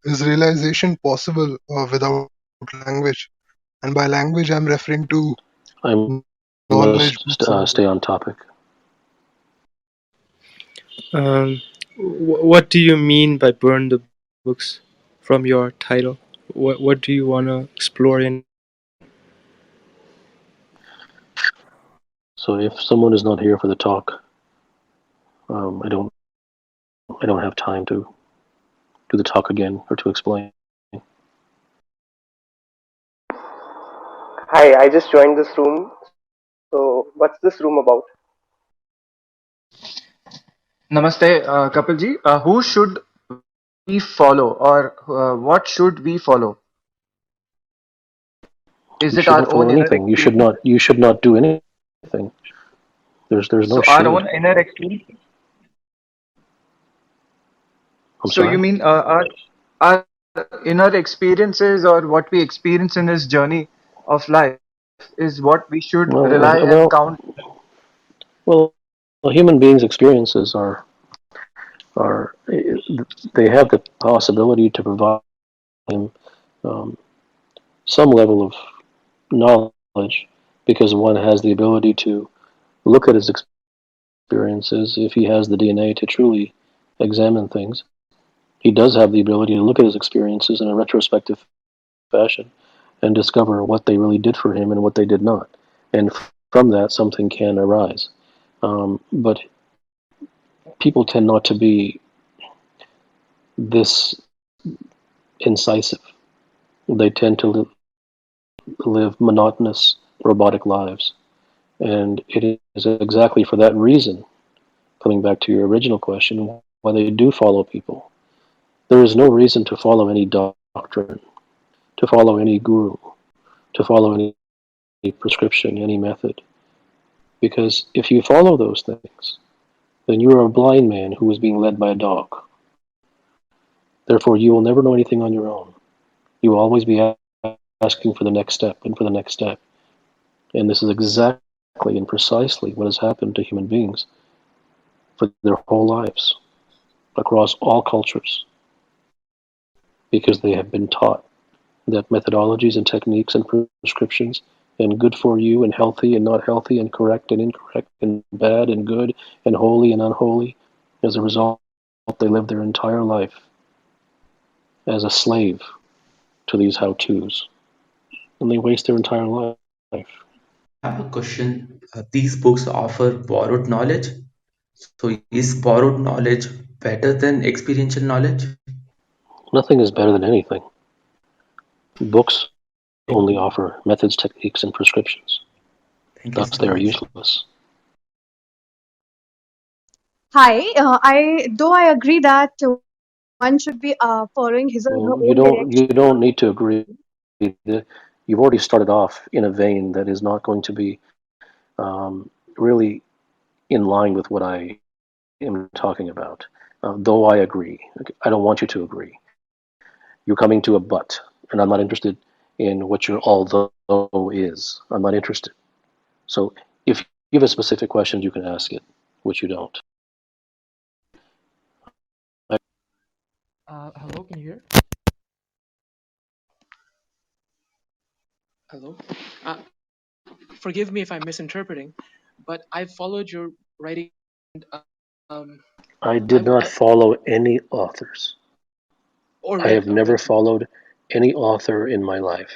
is realization possible without language? And by language, I'm referring to I knowledge, must books, and other. stay on topic. What do you mean by burn the books from your title? What do you want to explore in? So if someone is not here for the talk, I don't have time to do the talk again or to explain. Hi, I just joined this room. So, what's this room about? Namaste, Kapil ji. Who should we follow, or what should we follow? Is You it our shouldn't follow own inner anything. experience? You should not do anything. There's no So our should. own inner experience. I'm So you sorry. mean our inner experiences, or what we experience in this journey of life, is what we should rely and count? Well, human beings' experiences are they have the possibility to provide him um, some level of knowledge because one has the ability to look at his experiences if he has the DNA to truly examine things. He does have the ability to look at his experiences in a retrospective fashion and discover what they really did for him and what they did not. And from that, something can arise. But people tend not to be this incisive. They tend to live monotonous, robotic lives. And it is exactly for that reason, coming back to your original question, why they do follow people. There is no reason to follow any doctrine, to follow any guru, to follow any prescription, any method. Because if you follow those things, then you are a blind man who is being led by a dog. Therefore, you will never know anything on your own. You will always be asking for the next step and for the next step. And this is exactly and precisely what has happened to human beings for their whole lives, across all cultures, because they have been taught that methodologies and techniques and prescriptions and good for you and healthy and not healthy and correct and incorrect and bad and good and holy and unholy, as a result, they live their entire life as a slave to these how-tos, and they waste their entire life. I have a question. These books offer borrowed knowledge. So, is borrowed knowledge better than experiential knowledge? Nothing is better than anything. Books Thank only you. offer methods, techniques, and prescriptions. Thank you Thus, so they are much. useless. Hi, I agree that one should be following his or her You own don't direction. need to agree. You've already started off in a vein that is not going to be really in line with what I am talking about. Though I agree, I don't want you to agree. You're coming to a but, and I'm not interested in what your although is. I'm not interested. So if you have a specific question, you can ask it, which you don't. Hello, can you hear? Hello. Uh, Forgive me if I'm misinterpreting, but I followed your writing. Um, I did not follow any authors. or I have never read. followed any author in my life.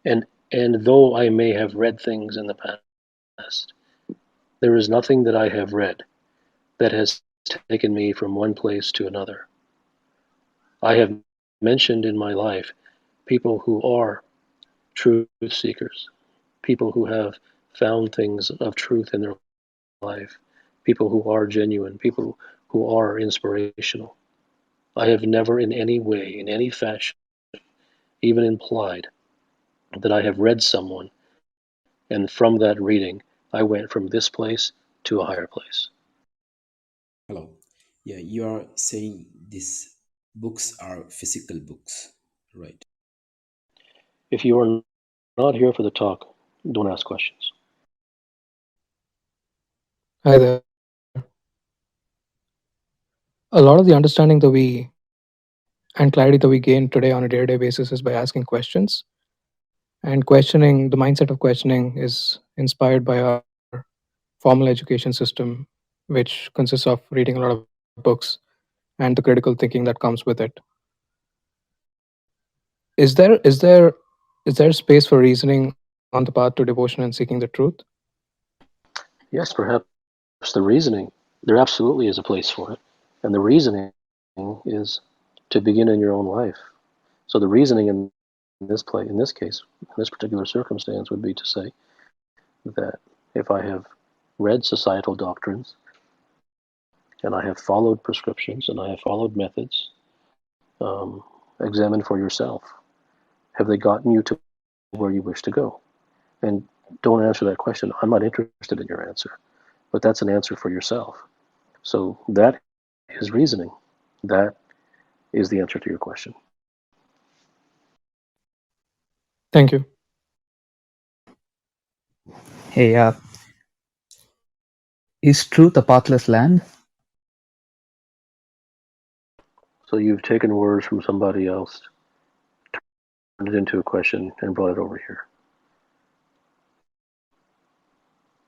And though I may have read things in the past, there is nothing that I have read that has taken me from one place to another. I have mentioned in my life people who are truth seekers, people who have found things of truth in their life, people who are genuine, people who are inspirational. I have never in any way, in any fashion, even implied that I have read someone and from that reading I went from this place to a higher place. Hello. Yeah, you are saying these books are physical books, right? If you are not here for the talk, don't ask questions. Hi there. A lot of the understanding that we and clarity that we gain today on a day-to-day basis is by asking questions. And questioning, the mindset of questioning is inspired by our formal education system, which consists of reading a lot of books and the critical thinking that comes with it. Is there space for reasoning on the path to devotion and seeking the truth? Yes, perhaps the reasoning, there absolutely is a place for it. And the reasoning is to begin in your own life. So the reasoning in this case, in this particular circumstance, would be to say that if I have read societal doctrines and I have followed prescriptions and I have followed methods, examine for yourself. Have they gotten you to where you wish to go? And don't answer that question. I'm not interested in your answer, but that's an answer for yourself. So that is reasoning. That is the answer to your question. Thank you. Hey, is truth a pathless land? So you've taken words from somebody else, turned it into a question, and brought it over here.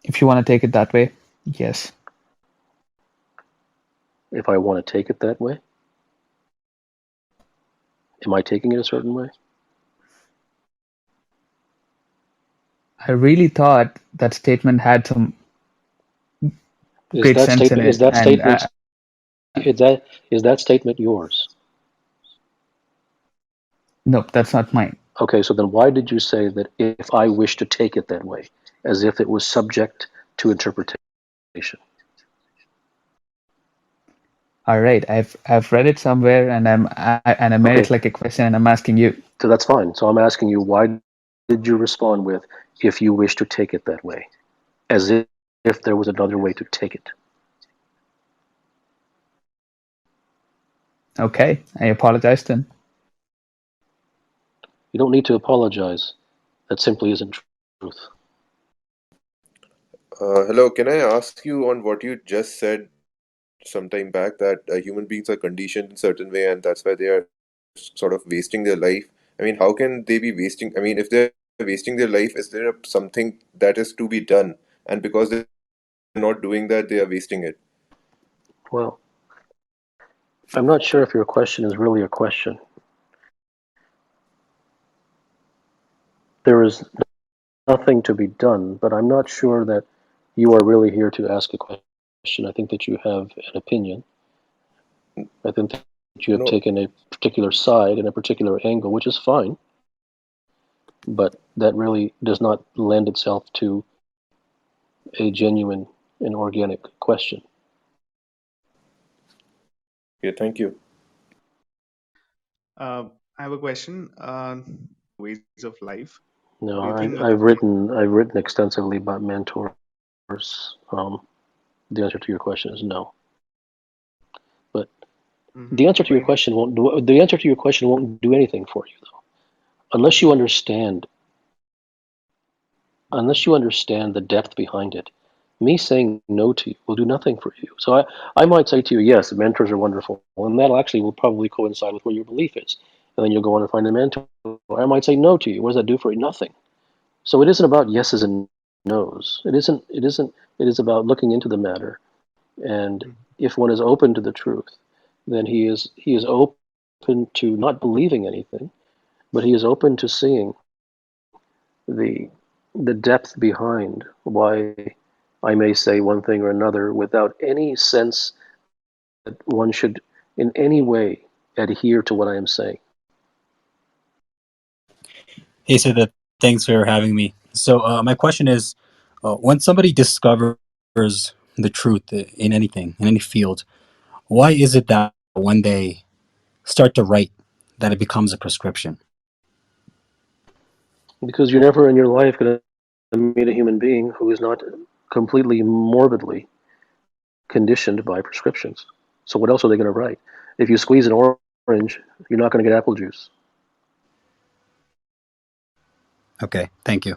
If you want to take it that way, yes. If I want to take it that way, am I taking it a certain way? I really thought that statement had some great sense in it. Is that statement yours? Nope, that's not mine. Okay, so then why did you say that if I wish to take it that way, as if it was subject to interpretation? All right, I've read it somewhere, and I made it like a question, and I'm asking you. So that's fine. So I'm asking you, why did you respond with, if you wish to take it that way, as if there was another way to take it? Okay, I apologize then. You don't need to apologize. That simply isn't truth. Hello, can I ask you on what you just said some time back, that human beings are conditioned in a certain way and that's why they are sort of wasting their life? I mean, how can they be wasting? I mean, if they're wasting their life, is there something that is to be done? And because they're not doing that, they are wasting it. Well, I'm not sure if your question is really a question. There is nothing to be done, but I'm not sure that you are really here to ask a question. I think that you have an opinion. I think that you have taken a particular side and a particular angle, which is fine, but that really does not lend itself to a genuine and organic question. Yeah, thank you. I have a question. Ways of life. No, Do you think I've written extensively about mentors. The answer to your question is no. But the answer to your question won't do anything for you, though, unless you understand the depth behind it. Me saying no to you will do nothing for you. So I might say to you, yes, mentors are wonderful, and that actually will probably coincide with what your belief is, and then you'll go on and find a mentor. I might say no to you. What does that do for you? Nothing. So it isn't about yeses and nos. It isn't. It is about looking into the matter, and if one is open to the truth, then he is open to not believing anything, but he is open to seeing the depth behind why I may say one thing or another without any sense that one should in any way adhere to what I am saying. Hey, Siddha, thanks for having me. So my question is, when somebody discovers the truth in anything, in any field, why is it that when they start to write, that it becomes a prescription? Because you're never in your life going to meet a human being who is not completely morbidly conditioned by prescriptions. So what else are they going to write? If you squeeze an orange, you're not going to get apple juice. Okay, thank you.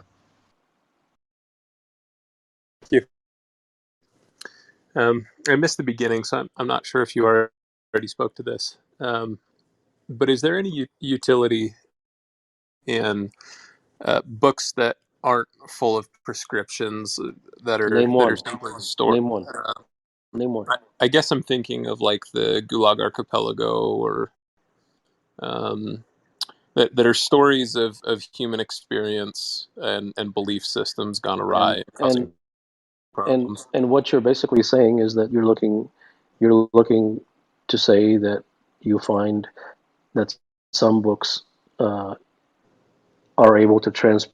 Thank you. I missed the beginning, so I'm not sure if you already spoke to this. But is there any utility in books that aren't full of prescriptions that Name are one. simply stored? Name one. Name one. I guess I'm thinking of like the Gulag Archipelago, or that are stories of human experience and belief systems gone awry and causing problems. And what you're basically saying is that you're looking to say that you find that some books are able to transport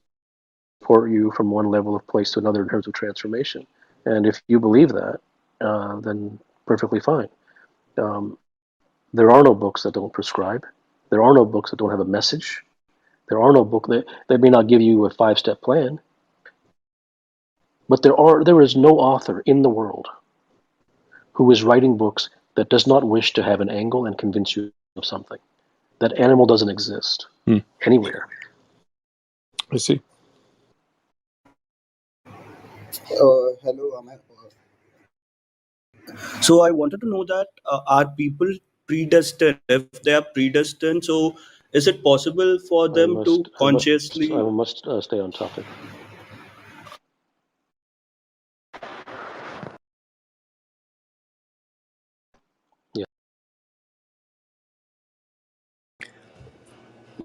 you from one level of place to another in terms of transformation. And if you believe that, then perfectly fine. There are no books that don't prescribe. There are no books that don't have a message. There are no books that may not give you a 5-step plan. But there is no author in the world who is writing books that does not wish to have an angle and convince you of something. That animal doesn't exist anywhere. I see. Hello, so I wanted to know that are people predestined? If they are predestined, so is it possible for them to consciously? I must stay on topic.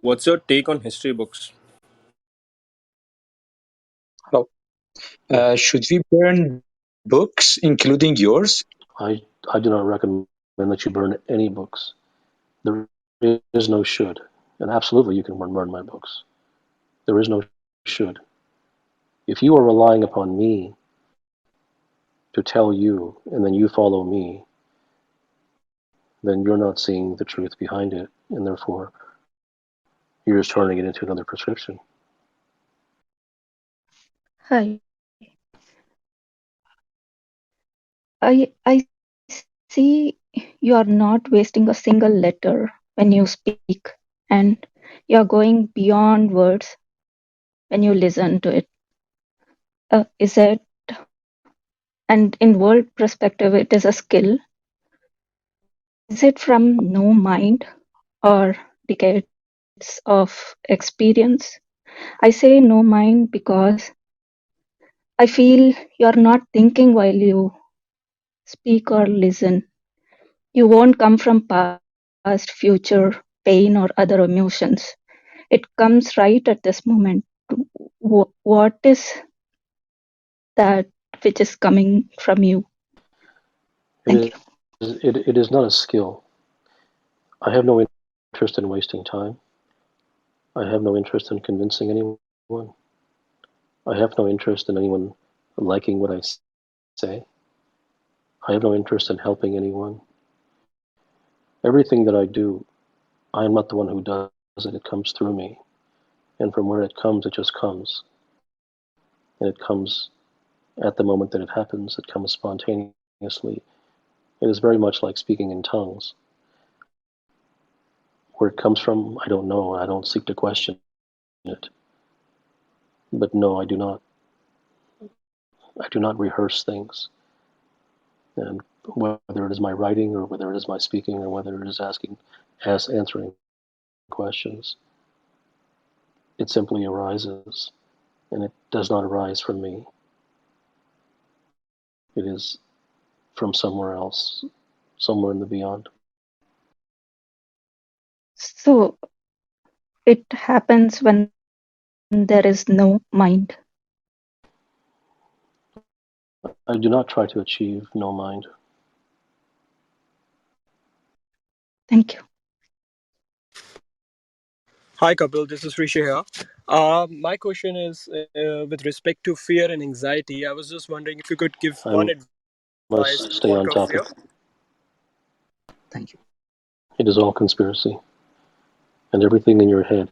What's your take on history books? Hello. Should we burn books, including yours? I do not recommend that you burn any books. There is no should. And absolutely you can burn my books. There is no should. If you are relying upon me to tell you and then you follow me, then you're not seeing the truth behind it, and therefore you're just turning it into another prescription. Hi. I see you are not wasting a single letter when you speak, and you're going beyond words when you listen to it. Is it, and in world perspective, it is a skill. Is it from no mind or decades of experience? I say no mind because I feel you're not thinking while you speak or listen. You won't come from past, future, pain, or other emotions. It comes right at this moment. What is that which is coming from you? Thank you. It is not a skill. I have no interest in wasting time. I have no interest in convincing anyone. I have no interest in anyone liking what I say. I have no interest in helping anyone. Everything that I do, I am not the one who does it. It comes through me. And from where it comes, it just comes. And it comes at the moment that it happens. It comes spontaneously. It is very much like speaking in tongues. Where it comes from, I don't know. I don't seek to question it. But no, I do not. I do not rehearse things. And whether it is my writing or whether it is my speaking or whether it is answering questions, it simply arises, and it does not arise from me. It is from somewhere else, somewhere in the beyond. So it happens when there is no mind. I do not try to achieve no mind. Thank you. Hi, Kapil. This is Rishi here. My question is with respect to fear and anxiety. I was just wondering if you could give one advice Must to stay on conquer topic. fear. Thank you. It is all conspiracy. And everything in your head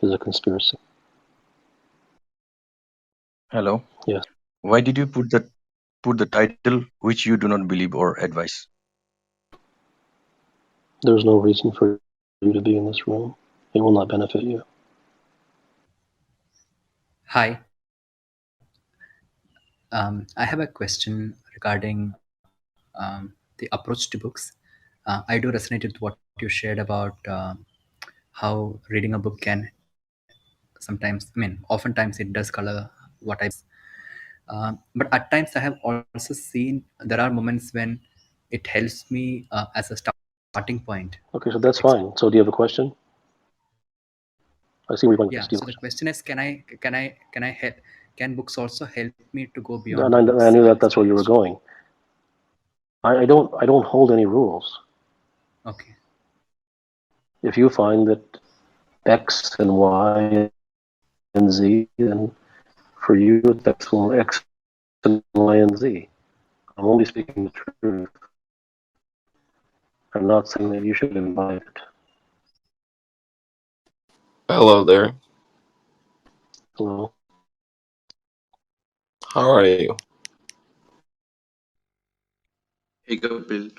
is a conspiracy. Hello. Yes. Why did you put the title which you do not believe or advise? There's no reason for you to be in this room. It will not benefit you. Hi. I have a question regarding the approach to books. I do resonate with what you shared about how reading a book can sometimes, oftentimes it does color what I. But at times I have also seen there are moments when it helps me as a starting point. Okay, so that's fine. So do you have a question? I see where you're going with Yeah. this. Do you So have a the question? question is, can books also help me to go beyond And the I books? knew That is that's why where I you were asked. going. I don't hold any rules. Okay. If you find that X and Y and Z, then for you it's X and Y and Z. I'm only speaking the truth. I'm not saying that you should imbibe it. Hello there. Hello. How are you? Hey, Kapil.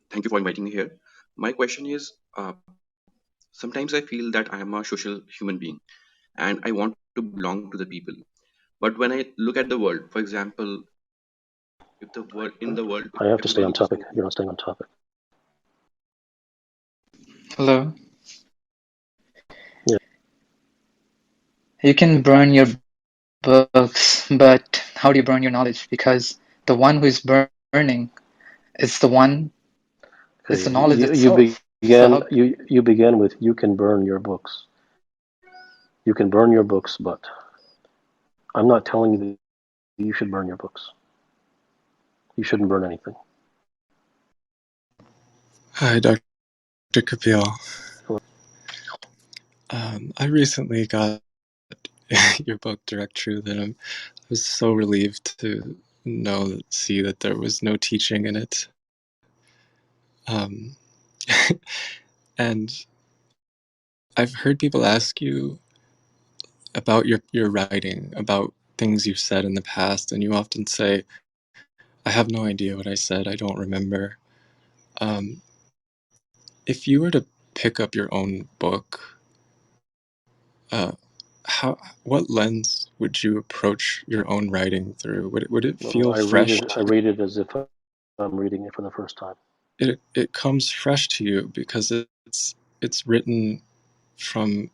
Thank you for inviting me here. My question is, sometimes I feel that I am a social human being and I want to belong to the people. But when I look at the world, for example, if the world in the world, if I have to stay on everybody is topic. thinking, You're not staying on topic. Hello. Yeah. You can burn your books, but how do you burn your knowledge? Because the one who is burning is the one, is the Okay. knowledge itself. So how? You began with you can burn your books. You can burn your books, but I'm not telling you that you should burn your books. You shouldn't burn anything. Hi, Dr. Kapil. Hello. I recently got your book, Direct Truth, and I was so relieved to see that there was no teaching in it. And I've heard people ask you about your writing, about things you've said in the past, and you often say, I have no idea what I said, I don't remember. If you were to pick up your own book, what lens would you approach your own writing through? Would it feel I fresh? read it as if I'm reading it for the first time. It comes fresh to you because it's written from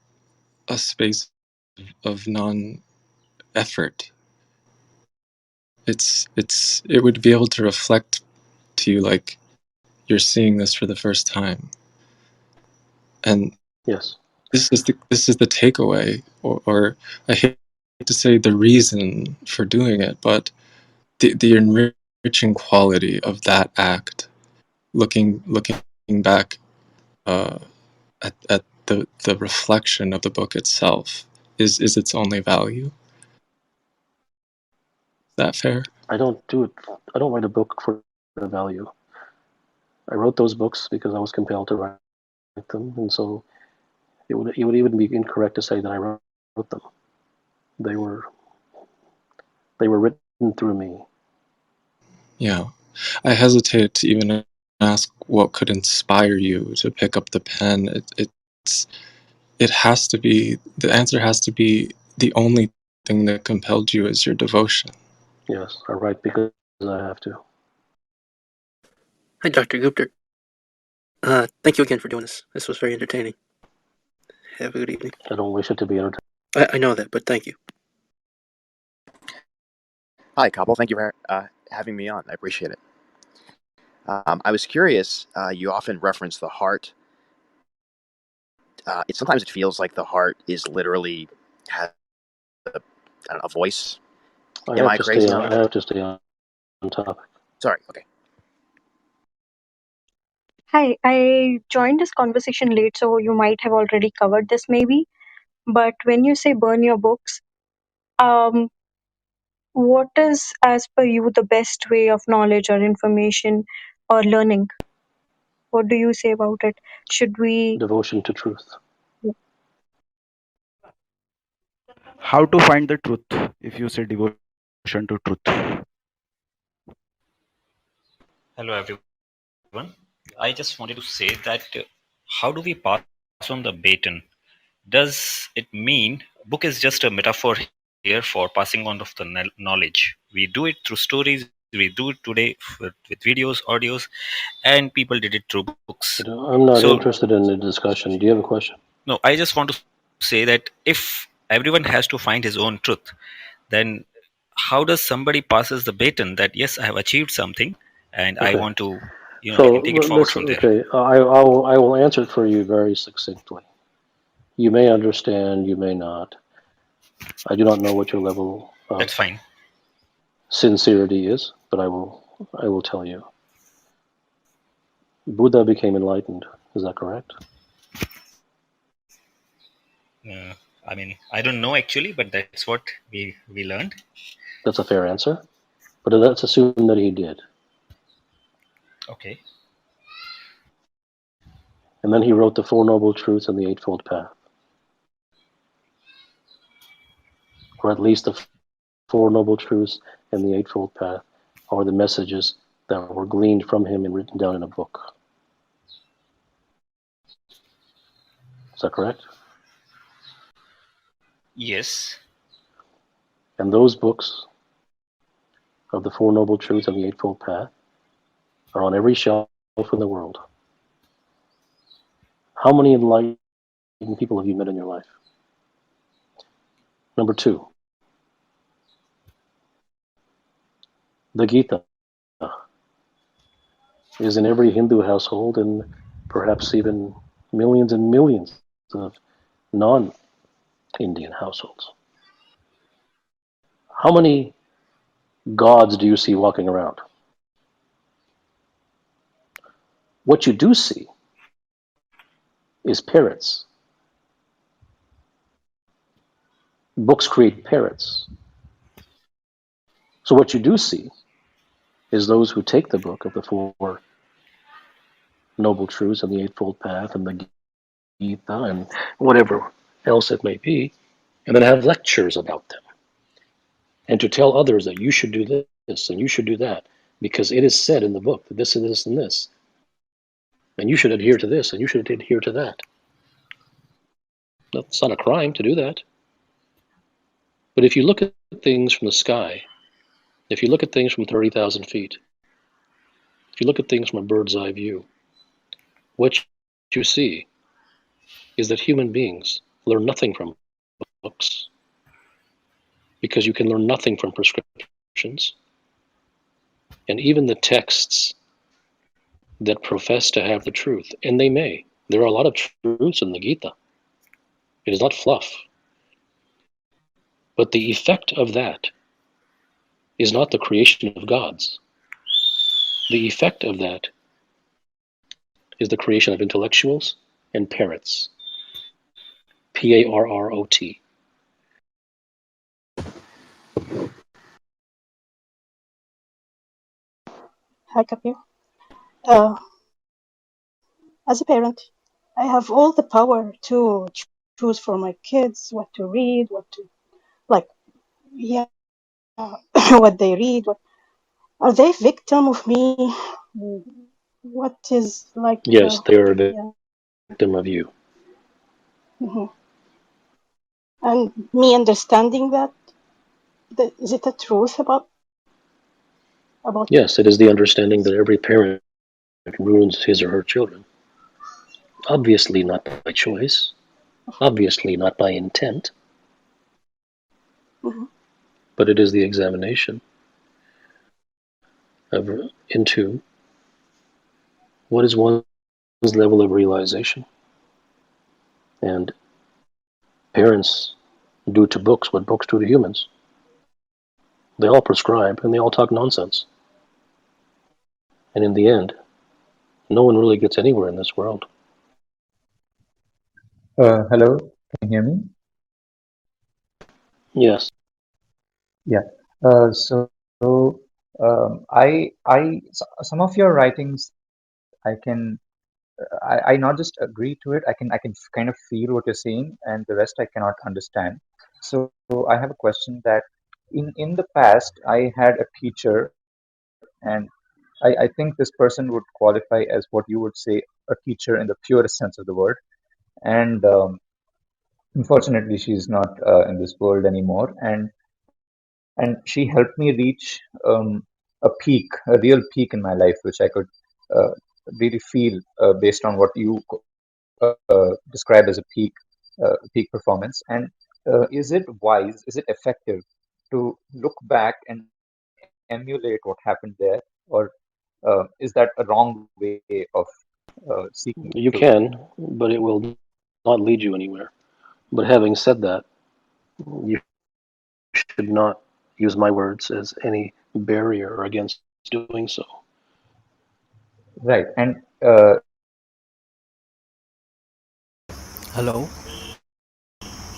a space of non-effort. It would be able to reflect to you like you're seeing this for the first time. And yes, this is the takeaway, or I hate to say the reason for doing it, but the enriching quality of that act, looking back at the reflection of the book itself is its only value. Is that fair? I don't do it. I don't write a book for the value. I wrote those books because I was compelled to write them, and so it would even be incorrect to say that I wrote them. They were written through me. Yeah, I hesitate to even ask what could inspire you to pick up the pen. It has to be, the answer has to be the only thing that compelled you is your devotion. Yes, I write because I have to. Hi, Dr. Gupta. Thank you again for doing this. This was very entertaining. Have a good evening. I don't wish it to be entertaining. I know that, but thank you. Hi, Kapil. Thank you for having me on. I appreciate it. I was curious. You often reference the heart. Sometimes it feels like the heart is literally has a voice. Am I crazy on I that? have to stay on topic. Sorry. Okay. Hi, I joined this conversation late, so you might have already covered this maybe. But when you say burn your books, what is, as per you, the best way of knowledge or information or learning? What do you say about it? Should we? Devotion to truth. How to find the truth if you say devotion to truth? Hello, everyone. I just wanted to say that how do we pass on the baton? Does it mean book is just a metaphor here for passing on of the knowledge? We do it through stories, we do today with videos, audios, and people did it through books. I'm not So interested in the discussion. Do you have a question? no, I just want to say that if everyone has to find his own truth, then how does somebody passes the baton that yes, I have achieved something and I Okay. want to, I So can take it forward from there. okay. I will answer it for you very succinctly. You may understand, you may not. I do not know what your level of That's fine. sincerity is, but I will tell you. Buddha became enlightened. Is that correct? I don't know actually, but that's what we learned. That's a fair answer. But let's assume that he did. Okay. And then he wrote the Four Noble Truths and the Eightfold Path. Or at least the Four Noble Truths and the Eightfold Path are the messages that were gleaned from him and written down in a book. Is that correct? Yes. And those books of the Four Noble Truths and the Eightfold Path are on every shelf in the world. How many enlightened people have you met in your life? Number two, the Gita is in every Hindu household and perhaps even millions and millions of non-Indian households. How many gods do you see walking around? What you do see is parrots. Books create parrots. So what you do see is those who take the book of the Four Noble Truths and the Eightfold Path and the Gita and whatever else it may be, and then have lectures about them. And to tell others that you should do this and you should do that, because it is said in the book that this and this and this, and you should adhere to this and you should adhere to that. It's not a crime to do that. But if you look at things from the sky, if you look at things from 30,000 feet, if you look at things from a bird's eye view, what you see is that human beings learn nothing from books, because you can learn nothing from prescriptions. And even the texts that profess to have the truth, and they may. There are a lot of truths in the Gita. It is not fluff. But the effect of that is not the creation of gods. The effect of that is the creation of intellectuals and parrots. Parrot. Hi, Kapil. Uh, as a parent, I have all the power to choose for my kids what to read, what to like, yeah, what they read. Are they victim of me? What is like? Yes, they are a Yeah. victim of you. hmm And me understanding that, is it a truth about? Yes, it is the understanding that every parent ruins his or her children. Obviously not by choice. Obviously not by intent. Mhm. But it is the examination into what is one's level of realization. And parents do to books what books do to humans. They all prescribe and they all talk nonsense. And in the end, no one really gets anywhere in this world. Hello, can you hear me? Yes. Yeah. Some of your writings, I not just agree to it. I can kind of feel what you're saying, and the rest I cannot understand. So I have a question that in the past I had a teacher, and I think this person would qualify as what you would say a teacher in the purest sense of the word. And unfortunately, she's not in this world anymore, and she helped me reach a peak, a real peak in my life, which I could uh, really feel based on what you describe as a peak performance. And is it wise? Is it effective to look back and emulate what happened there, or is that a wrong way of seeking truth? You can, but it will not lead you anywhere. But having said that, you should not use my words as any barrier against doing so. Right. And Hello.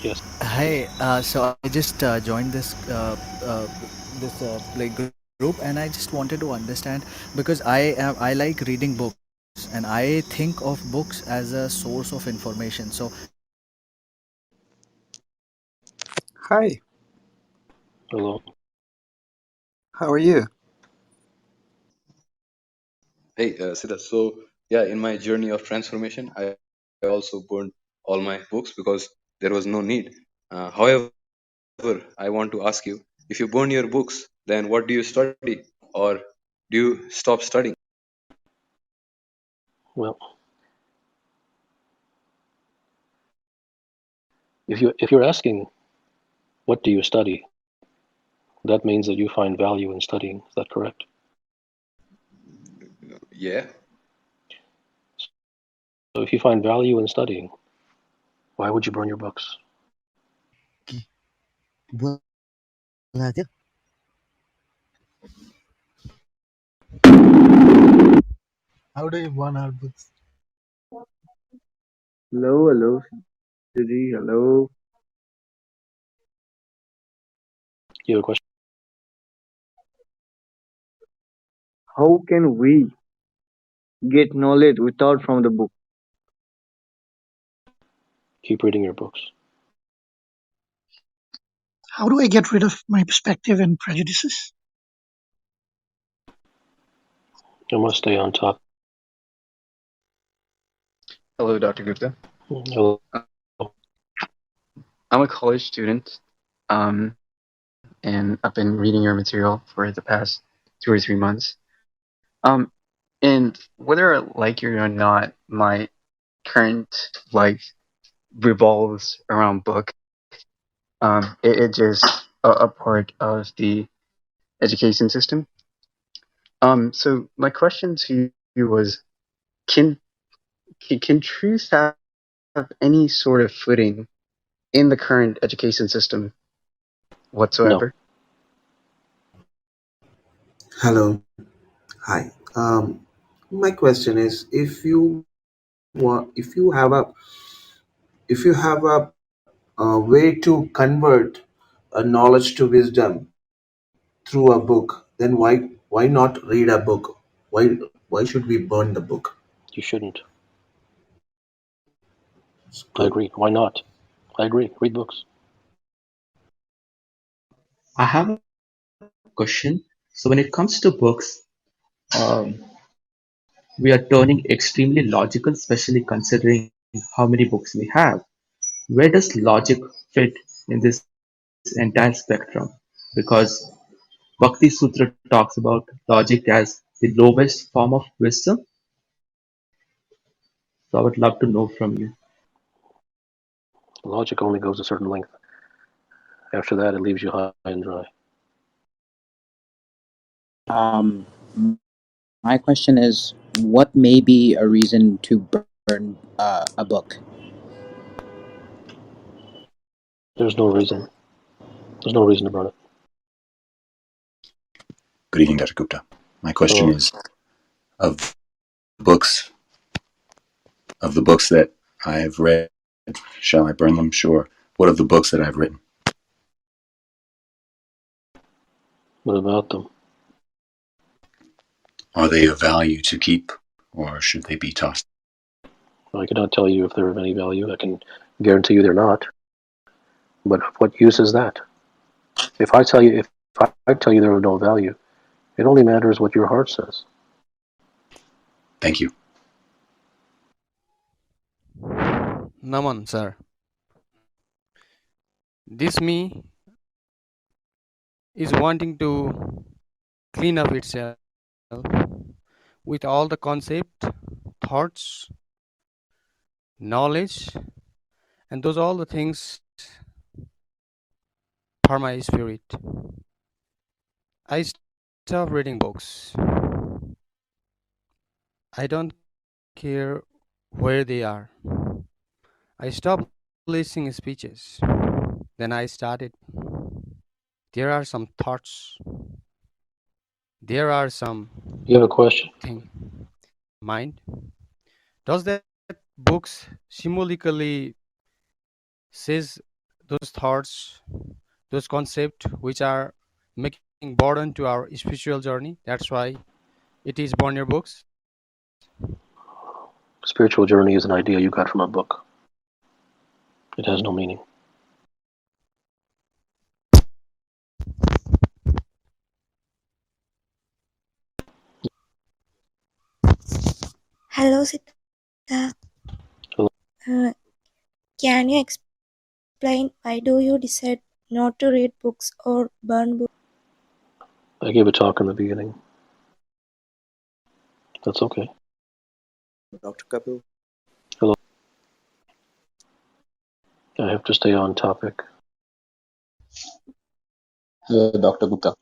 Yes. Hi. So I just joined this group, and I just wanted to understand because I like reading books, and I think of books as a source of information. So Hi, Hello. how are you? Hey, Siddha. So, yeah, in my journey of transformation, I also burned all my books because there was no need. However, I want to ask you, if you burn your books, then what do you study? Or do you stop studying? Well, if you're asking what do you study, that means that you find value in studying. Is that correct? Yeah. So if you find value in studying, why would you burn your books? How do you burn our books? Hello, Siri, hello. You have a question? How can we get knowledge without from the book? Keep reading your books. How do I get rid of my perspective and prejudices? I must stay on top. Hello, Dr. Gupta. Hello. I'm a college student, and I've been reading your material for the past 2 or 3 months. And whether I like it or not, my current life revolves around book. It's just a part of the education system. So my question to you was, can can truth have any sort of footing in the current education system No. whatsoever? Hello. Hi. My question is, if you have a way to convert a knowledge to wisdom through a book, then why not read a book? Why should we burn the book? You shouldn't. It's I good. agree. Why not? I agree. Read books. I have a question. So when it comes to books, um, we are turning extremely logical, especially considering how many books we have. Where does logic fit in this entire spectrum? Because Bhakti Sutra talks about logic as the lowest form of wisdom. So I would love to know from you. Logic only goes a certain length. After that, it leaves you high and dry. Um, my question is, what may be a reason to burn a book? There's no reason. There's no reason to burn it. Good evening, Dr. Gupta. My question Hello. is, of books of the books that I have read, shall I burn them? Sure. What of the books that I've written? What about them? Are they of value to keep, or should they be tossed? I cannot tell you if they're of any value. I can guarantee you they're not. But what use is that? If I tell you they're of no value, it only matters what your heart says. Thank you. Naman, sir. This me is wanting to clean up itself with all the concept, thoughts, knowledge, and those all the things for my spirit. I stop reading books. I don't care where they are. I stopped listening speeches. Then I started. There are some thoughts. There are some You have a question? thing. Mind. Does that books symbolically says those thoughts, those concepts which are making burden to our spiritual journey? That's why it is Bonnier books. Spiritual journey is an idea you got from a book. It has no meaning. Hello, Siddha. Hello. Can you explain why do you decide not to read books or burn books? I gave a talk in the beginning. That's okay. Dr. Kapil. Hello. I have to stay on topic. Hello, Dr. Gupta.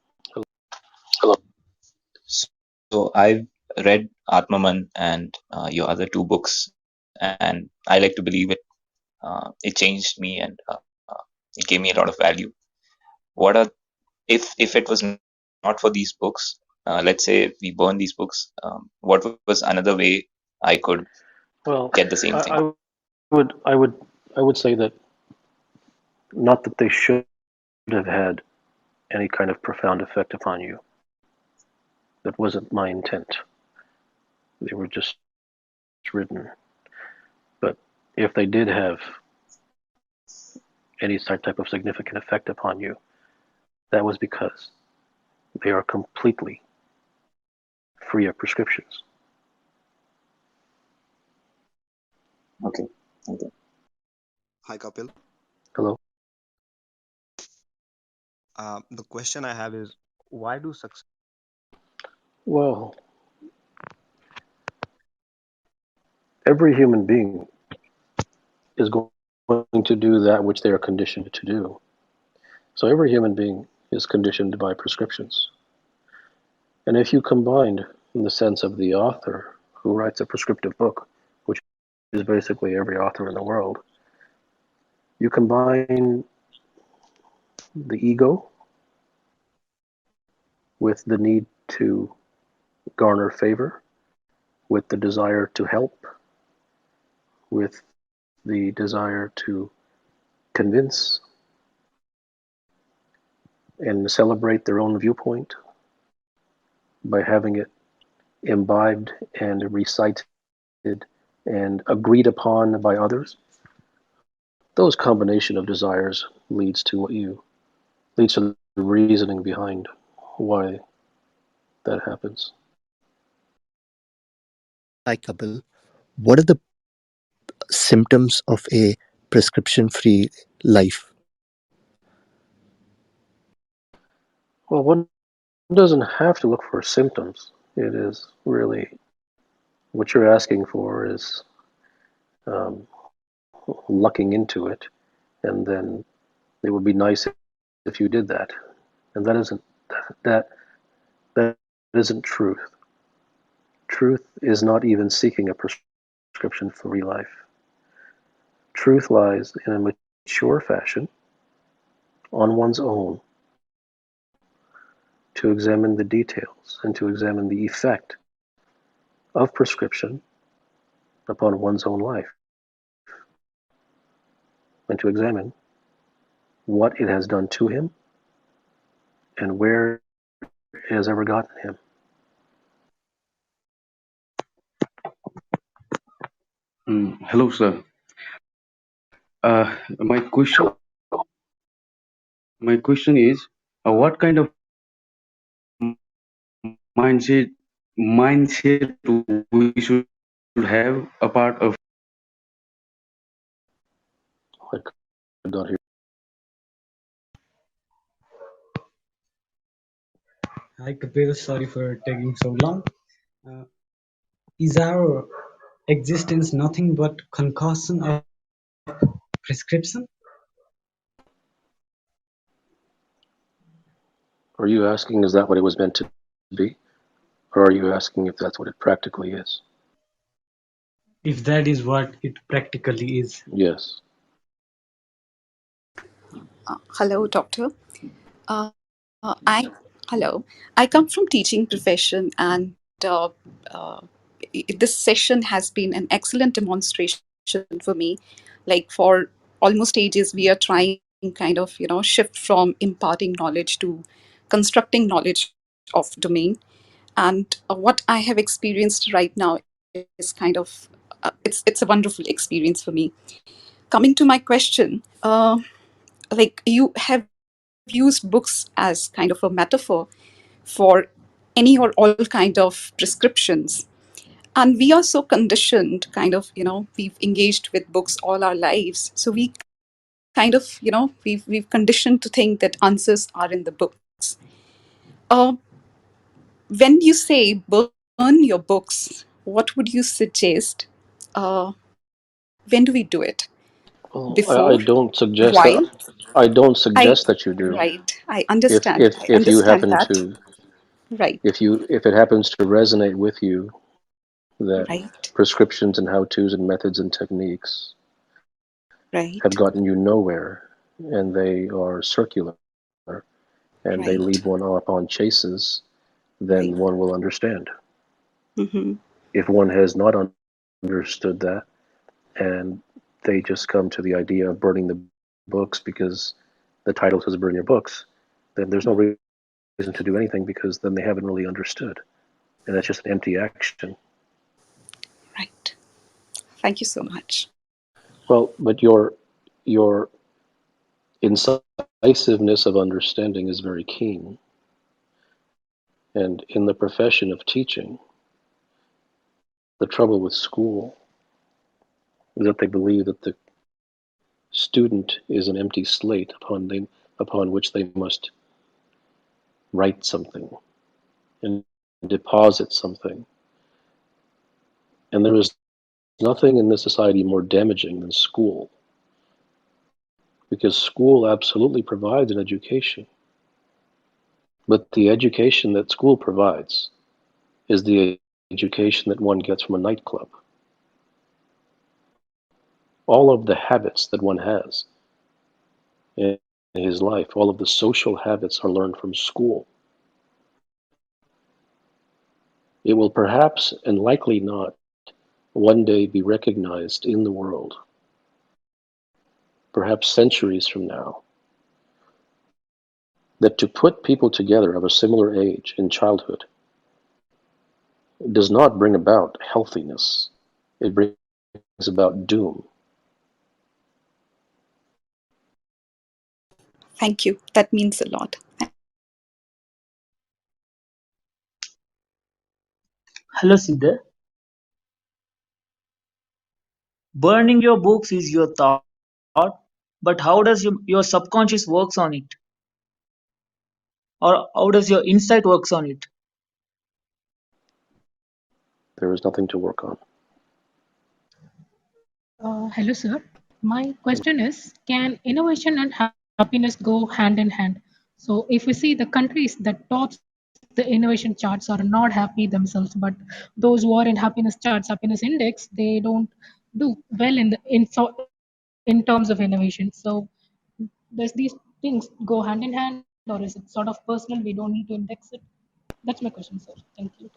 Hello. So I've read Atmaman and your other two books, and I like to believe it. It changed me, and it gave me a lot of value. What are if it was not for these books? Let's say we burn these books. What was another way I could get the same thing? I would say that not that they should have had any kind of profound effect upon you. That wasn't my intent. They were just written. But if they did have any type of significant effect upon you, that was because they are completely free of prescriptions. Okay. Hi, Kapil. Hello. The question I have is, why do success? Well, every human being is going to do that which they are conditioned to do. So every human being is conditioned by prescriptions. And if you combined, in the sense of the author who writes a prescriptive book, which is basically every author in the world, you combine the ego with the need to garner favor, with the desire to help, with the desire to convince and celebrate their own viewpoint by having it imbibed and recited and agreed upon by others. Those combination of desires leads to the reasoning behind why that happens. Hi, Kapil. What are the symptoms of a prescription free life? Well, one doesn't have to look for symptoms. It is really what you're asking for is um, lucking into it, and then it would be nice if you did that. And that that isn't truth. Truth is not even seeking a prescription free life. Truth lies in a mature fashion on one's own to examine the details and to examine the effect of prescription upon one's own life and to examine what it has done to him and where it has ever gotten him. Hello, sir. My question is, what kind of mindset mindset we should have a part of? I could not hear. Hi Kapil, sorry for taking so long. Uh, is our existence nothing but concoction of prescription? Are you asking, is that what it was meant to be? Or are you asking if that's what it practically is? If that is what it practically is. Yes. Hello, doctor. I hello. I come from teaching profession, and uh, this session has been an excellent demonstration for me. Like for almost ages, we are trying kind of shift from imparting knowledge to constructing knowledge of domain. And what I have experienced right now is kind of it's a wonderful experience for me. Coming to my question, like you have used books as kind of a metaphor for any or all kind of prescriptions, and we are so conditioned kind of we've engaged with books all our lives, so we kind of we've conditioned to think that answers are in the books. uh, when you say burn your books, what would you suggest? When do we do it? Well, Before? I don't suggest that. While? I don't I suggest that you do. Right, I If understand, if I if you understand happen that. to, Right. if it happens to resonate with you that Right. prescriptions and how-tos and methods and techniques have Right. gotten you nowhere, and they are circular, and they Right. lead one up on chases, Right. then one will understand. Mm-hmm. If one has not understood that, and they just come to the idea of burning the books because the title says burn your books, then there's no reason to do anything, because then they haven't really understood. And that's just an empty action. Right. Thank you so much. Well, but your incisiveness of understanding is very keen. And in the profession of teaching, the trouble with school is that they believe that the student is an empty slate upon which they must write something and deposit something. And there is nothing in this society more damaging than school, because school absolutely provides an education. But the education that school provides is the education that one gets from a nightclub. All of the habits that one has in his life, all of the social habits are learned from school. It will perhaps and likely not one day be recognized in the world, perhaps centuries from now, that to put people together of a similar age in childhood does not bring about healthiness. It brings about doom. Thank you. That means a lot. Hello, Siddha. Burning your books is your thought, but how does your subconscious works on it? Or how does your insight works on it? There is nothing to work on. Hello, sir. My question is, can innovation and happiness go hand in hand? So, if we see the countries that tops the innovation charts are not happy themselves, but those who are in happiness charts, happiness index, they don't do well in terms of innovation. So, does these things go hand in hand, or is it sort of personal? We don't need to index it. That's my question, sir. Thank you.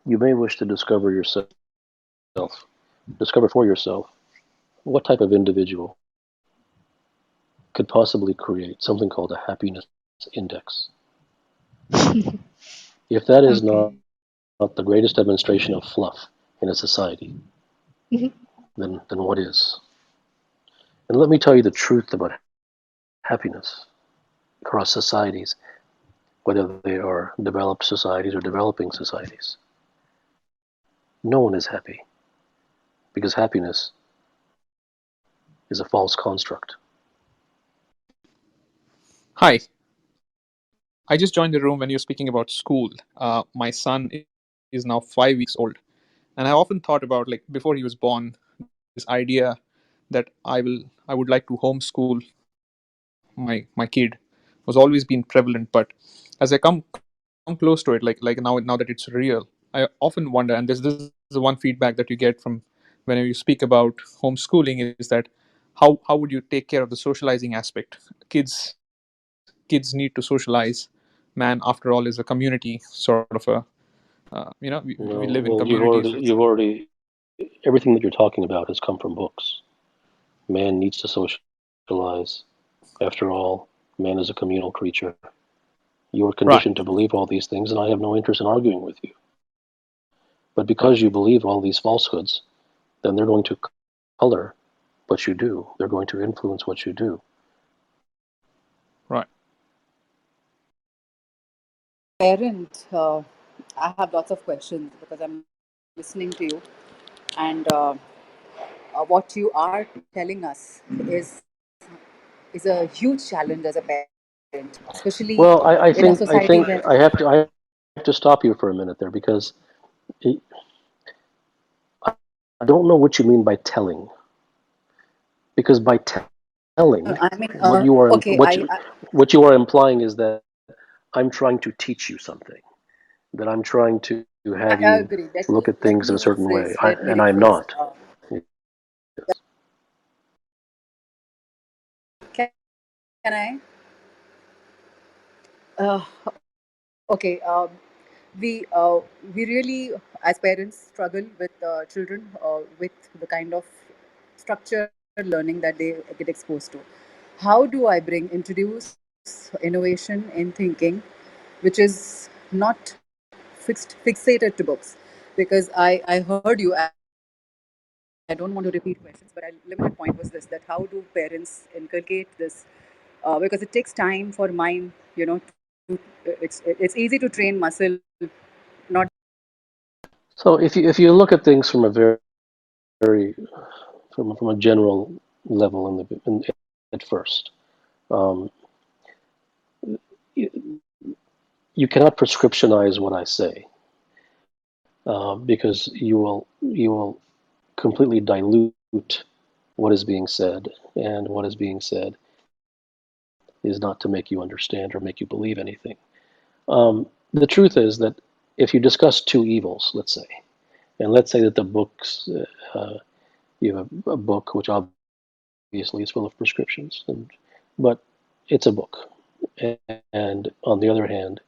You may wish to discover for yourself what type of individual could possibly create something called a happiness index. If that is Okay. not the greatest demonstration of fluff in a society, Mhm. then what is? And let me tell you the truth about happiness across societies, whether they are developed societies or developing societies. No one is happy, because happiness is a false construct. Hi, I just joined the room when you're speaking about school. My son is now 5 weeks old, and I often thought about, like, before he was born, this idea that I would like to homeschool my kid was always been prevalent. But as I come close to it, like now that it's real, I often wonder, and this is the one feedback that you get from whenever you speak about homeschooling, is that how would you take care of the socializing aspect? Kids need to socialize. Man, after all, is a community sort of a we No, live in well, communities. you've already, everything that you're talking about has come from books. Man needs to socialize. After all, man is a communal creature. You are Right. conditioned to believe all these things, and I have no interest in arguing with you. But because you believe all these falsehoods, then they're going to color what you do. They're going to influence what you do. Right. Parent, I have lots of questions because I'm listening to you, and what you are telling us is a huge challenge as a parent, especially Well, I in a think society where I have to stop you for a minute there because it, I don't know what you mean by telling. Because by telling, I mean, what you are okay, what you are implying is that I'm trying to teach you something. That I'm trying to have I you agree. look at Let things in me a certain way, rephrase. Let me and I'm rephrase. not. Can, can I? Uh, okay. We really, as parents, struggle with children with the kind of structured learning that they get exposed to. How do I introduce innovation in thinking, which is not fixated to books? Because I heard you. I don't want to repeat questions, but a limited point was this: that how do parents inculcate this? Because it takes time for mind, it's easy to train muscle, not. So if you look at things from a very from a general level at first, um, you cannot prescriptionize what I say because you will completely dilute what is being said, and what is being said is not to make you understand or make you believe anything. The truth is that if you discuss two evils, let's say, and let's say that the books, you have a book which obviously is full of prescriptions, but it's a book. And on the other hand,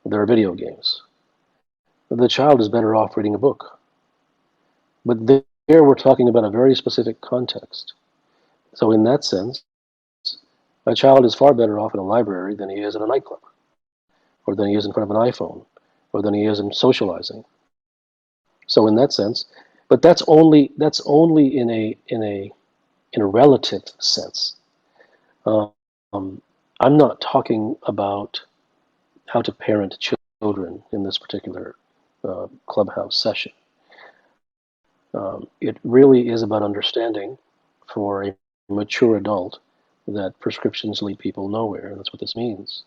there are video games. The child is better off reading a book. But there we're talking about a very specific context. So in that sense, a child is far better off in a library than he is in a nightclub, or than he is in front of an iPhone, or than he is in socializing. So in that sense, but that's only in a relative sense. Um, I'm not talking about how to parent children in this particular clubhouse session. It really is about understanding for a mature adult that prescriptions lead people nowhere, and that's what this means.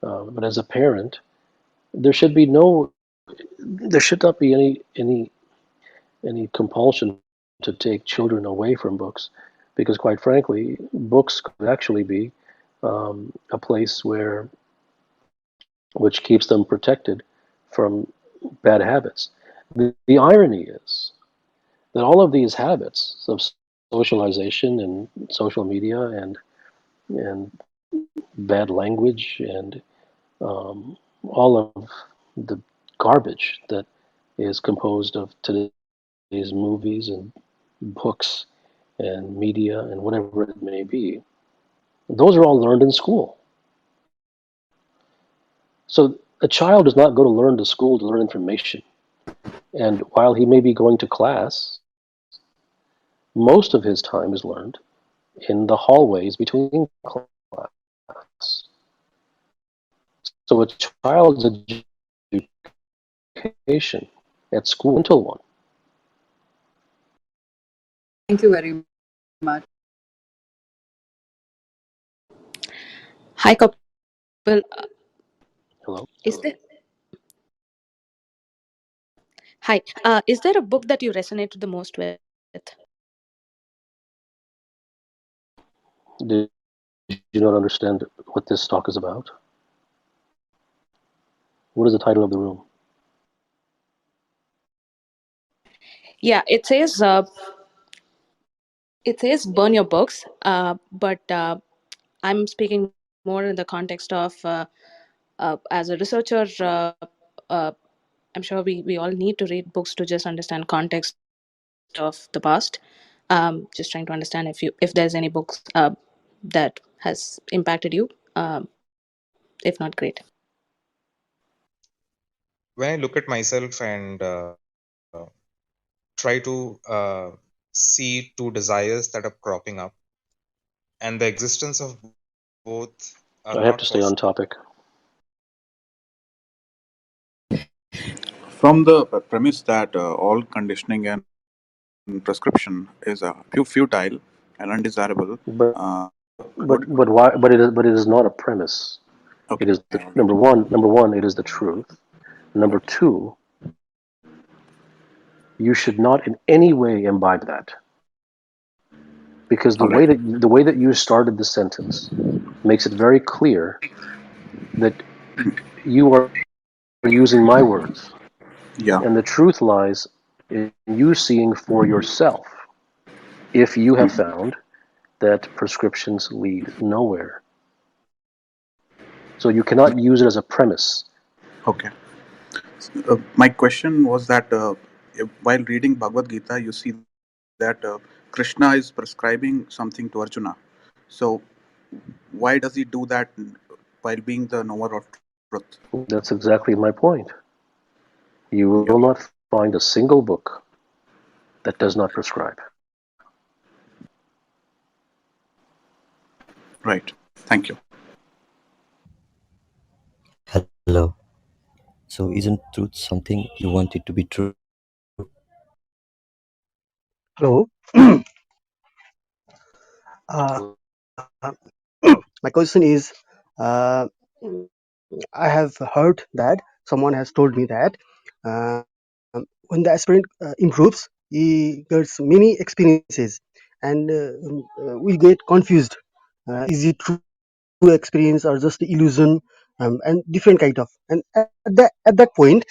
But as a parent, there should be there should not be any compulsion to take children away from books, because quite frankly, books could actually be a place which keeps them protected from bad habits. The irony is that all of these habits of socialization and social media and bad language and all of the garbage that is composed of today's movies and books and media and whatever it may be, those are all learned in school. So a child does not go to learn to school to learn information. And while he may be going to class, most of his time is learned in the hallways between class. So a child's education at school until one. Thank you very much. Hi, Kapil. Hello? Is there Hi, is there a book that you resonated the most with? Did you not understand what this talk is about? What is the title of the room? Yeah, it says burn your books, but I'm speaking more in the context of as a researcher. Uh, I'm sure we all need to read books to just understand context of the past. Just trying to understand if there's any books that has impacted you. If not, great. When I look at myself and try to see two desires that are cropping up, and the existence of both are I have not to stay on possible. topic. From the premise that all conditioning and prescription is futile and undesirable, But would but why? But it is not a premise. okay, It is all right, number one. Number one, it is the truth. Number two, you should not in any way imbibe that, because all right, the way that you started the sentence makes it very clear that you are using my words, yeah, and the truth lies in you seeing for yourself if you have found that prescriptions lead nowhere. So you cannot use it as a premise. okay. My question was that while reading Bhagavad Gita, you see that Krishna is prescribing something to Arjuna. So why does he do that while being the knower of truth? That's exactly my point. You Yeah, will not find a single book that does not prescribe. right. Thank you. Hello. So, isn't truth something you want it to be true? Hello. uh, my question is, uh, I have heard that someone has told me that when the aspirant improves, he gets many experiences, and we get confused. Is it true experience or just illusion? And different kind of, and at that point,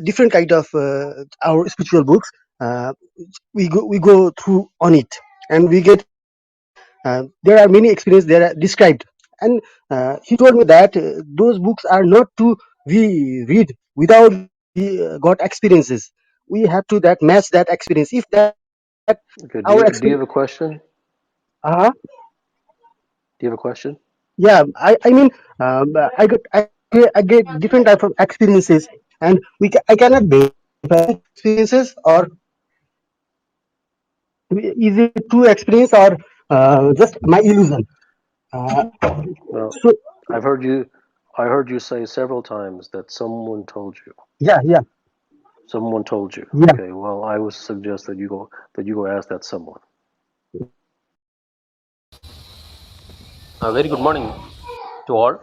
different kind of our spiritual books, we go through on it, and we get there are many experiences that are described, and he told me that those books are not to we read without we got experiences. We have to that match that experience. If that Okay. our Do you have experience, a question? uh Do you have a question? yeah, I mean, I get different type of experiences, and I cannot verify experiences, or is it true experience, or just my illusion. uh, Well, so I've heard you. I heard you say several times that someone told you. yeah, yeah, Someone told you. yeah. Okay. Well, I would suggest that you go ask that someone. Very good morning to all.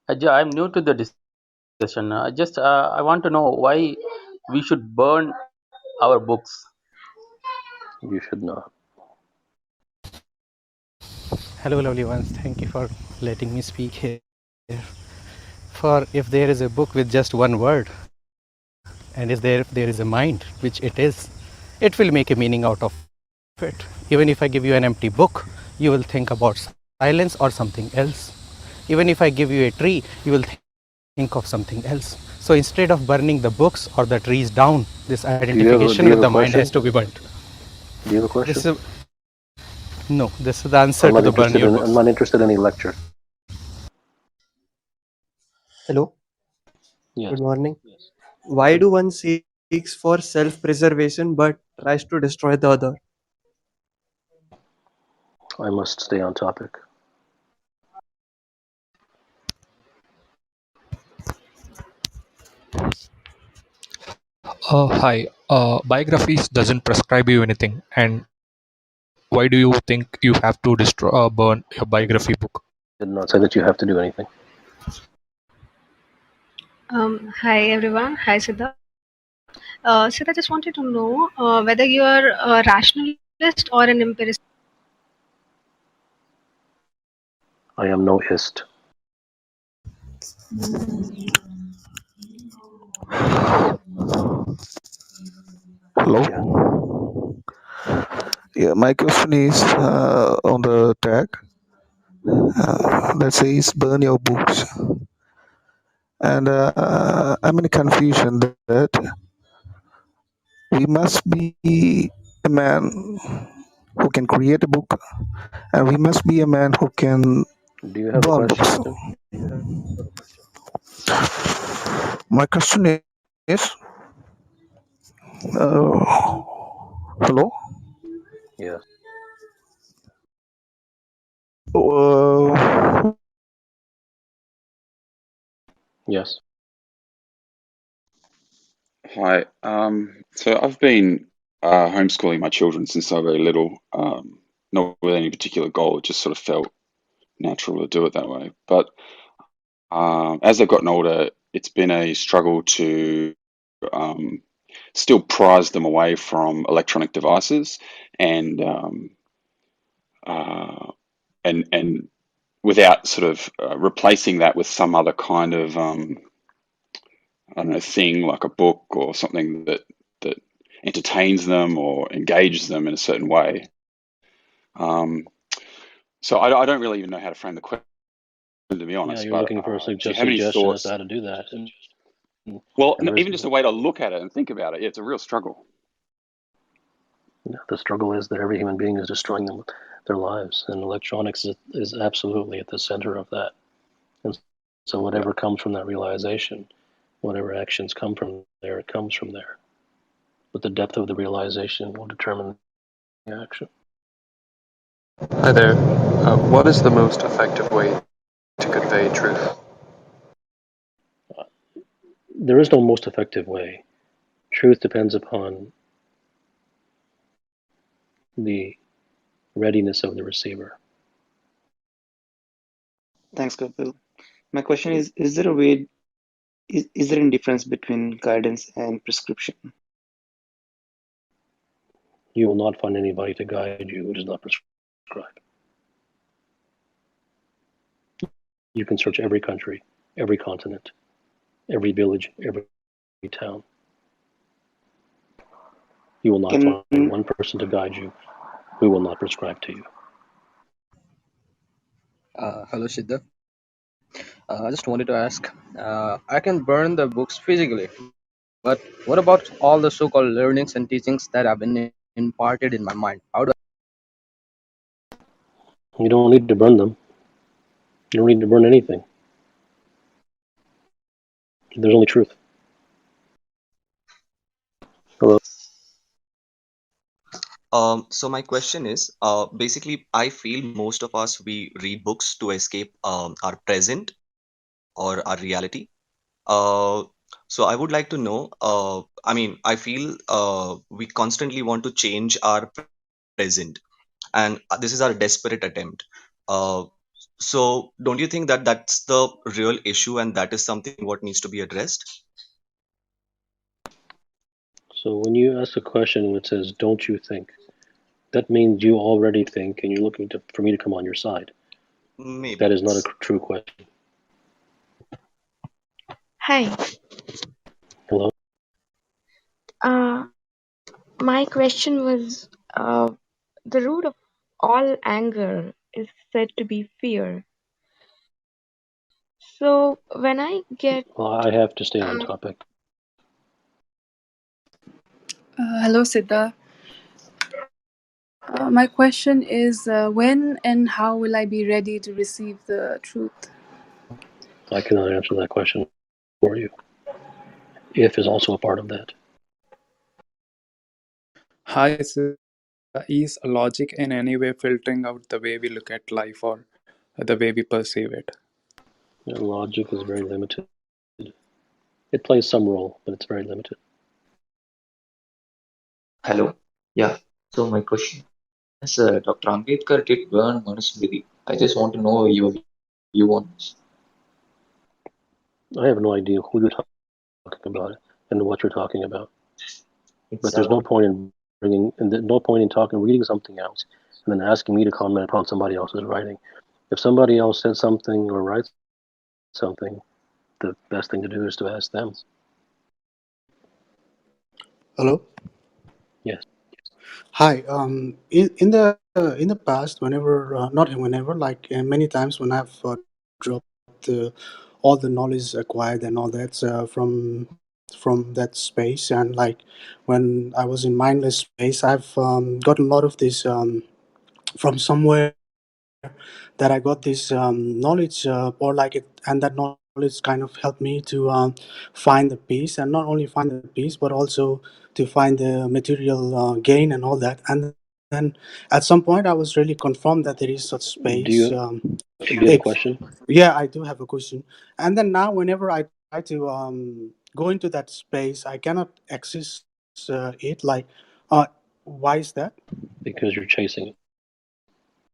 I'm new to the discussion. I want to know why we should burn our books. You should not. Hello, lovely ones. Thank you for letting me speak here. For if there is a book with just one word, and if there is a mind, which it is, it will make a meaning out of it. Even if I give you an empty book, you will think about silence or something else. Even if I give you a tree, you will think of something else. So instead of burning the books or the trees down, this Do identification you with have a the mind has question? to be burnt. Do you have a This question? is no. This is the answer to the burn your I'm books. not interested in any lecture. Hello, Yes. good morning. Why do one seeks for self-preservation but tries to destroy the other? I must stay on topic. Hi. Biographies doesn't prescribe you anything, and why do you think you have to destroy burn your biography book? did not say that you have to do anything. Hi everyone. Hi Siddha. Siddha, just wanted to know whether you are a rationalist or an empiricist. I am no ist. Hello. Yeah, my question is on the tag that says burn your books, and I'm in confusion that we must be a man who can create a book, and we must be a man who can Do you have a burn question? books. My question is, hello. Yes. Uh, Yes. Hi. So I've been homeschooling my children since they were very little, not with any particular goal. It just sort of felt natural to do it that way. But as they've gotten older, it's been a struggle to still prize them away from electronic devices and and without sort of replacing that with some other kind of I don't know, thing like a book or something that entertains them or engages them in a certain way. Um, so I don't really even know how to frame the question, to be Yeah, honest. you're But looking for a do you have any suggestion as to thoughts? how to do that. Well, And there is even just a way to look at it and think about it. Yeah, it's a real struggle. the struggle is that every human being is destroying their lives, and electronics is absolutely at the center of that. And so whatever comes from that realization, whatever actions come from there, it comes from there. But the depth of the realization will determine the action. Hi there. What is the most effective way to convey truth? There is no most effective way. Truth depends upon the readiness of the receiver. Thanks, Kapil. My question is there a way, is there any difference between guidance and prescription? You will not find anybody to guide you who does not prescribe. You can search every country, every continent, every village, every town. You will not Can find one person to guide you who will not prescribe to you. Hello, Siddha. I just wanted to ask. I can burn the books physically, but what about all the so-called learnings and teachings that have been imparted in my mind? How do You don't need to burn them. You don't need to burn anything. There's only truth. Hello. So my question is, basically, I feel most of us we read books to escape our present or our reality. Uh, so I would like to know. I mean, I feel we constantly want to change our present, and this is our desperate attempt. Uh, so don't you think that that's the real issue, and that is something what needs to be addressed? So when you ask a question which says, "Don't you think?" that means you already think, and you're looking for me to come on your side. Maybe That is not a yes. true question. Hi. Hello. Uh, my question was the root of all anger is said to be fear. So when I get. Well, I have to stay on topic. Hello, Siddha. My question is when and how will I be ready to receive the truth? I cannot answer that question for you. If is also a part of that. Hi, is logic in any way filtering out the way we look at life or the way we perceive it? Logic is very limited. It plays some role, but it's very limited. Hello. Yeah. So my question is, Dr. Ambedkar did burn Manusmriti. I just want to know your you want. I have no idea who you're talking about and what you're talking about. But there's no point in reading something else and then asking me to comment upon somebody else's writing. If somebody else said something or writes something, the best thing to do is to ask them. Hello. Yes. Hi. In the past, whenever not whenever, like many times when I've dropped all the knowledge acquired and all that from that space, and like when I was in mindless space, I've gotten a lot of this from somewhere that I got this knowledge or like it, and that knowledge kind of helped me to find the peace, and not only find the peace but also to find the material gain and all that. And then at some point I was really confirmed that there is such Do space. you have a question? Yeah, I do have a question. And then now whenever I try to go into that space, I cannot access it. Like, why is that? Because you're chasing it.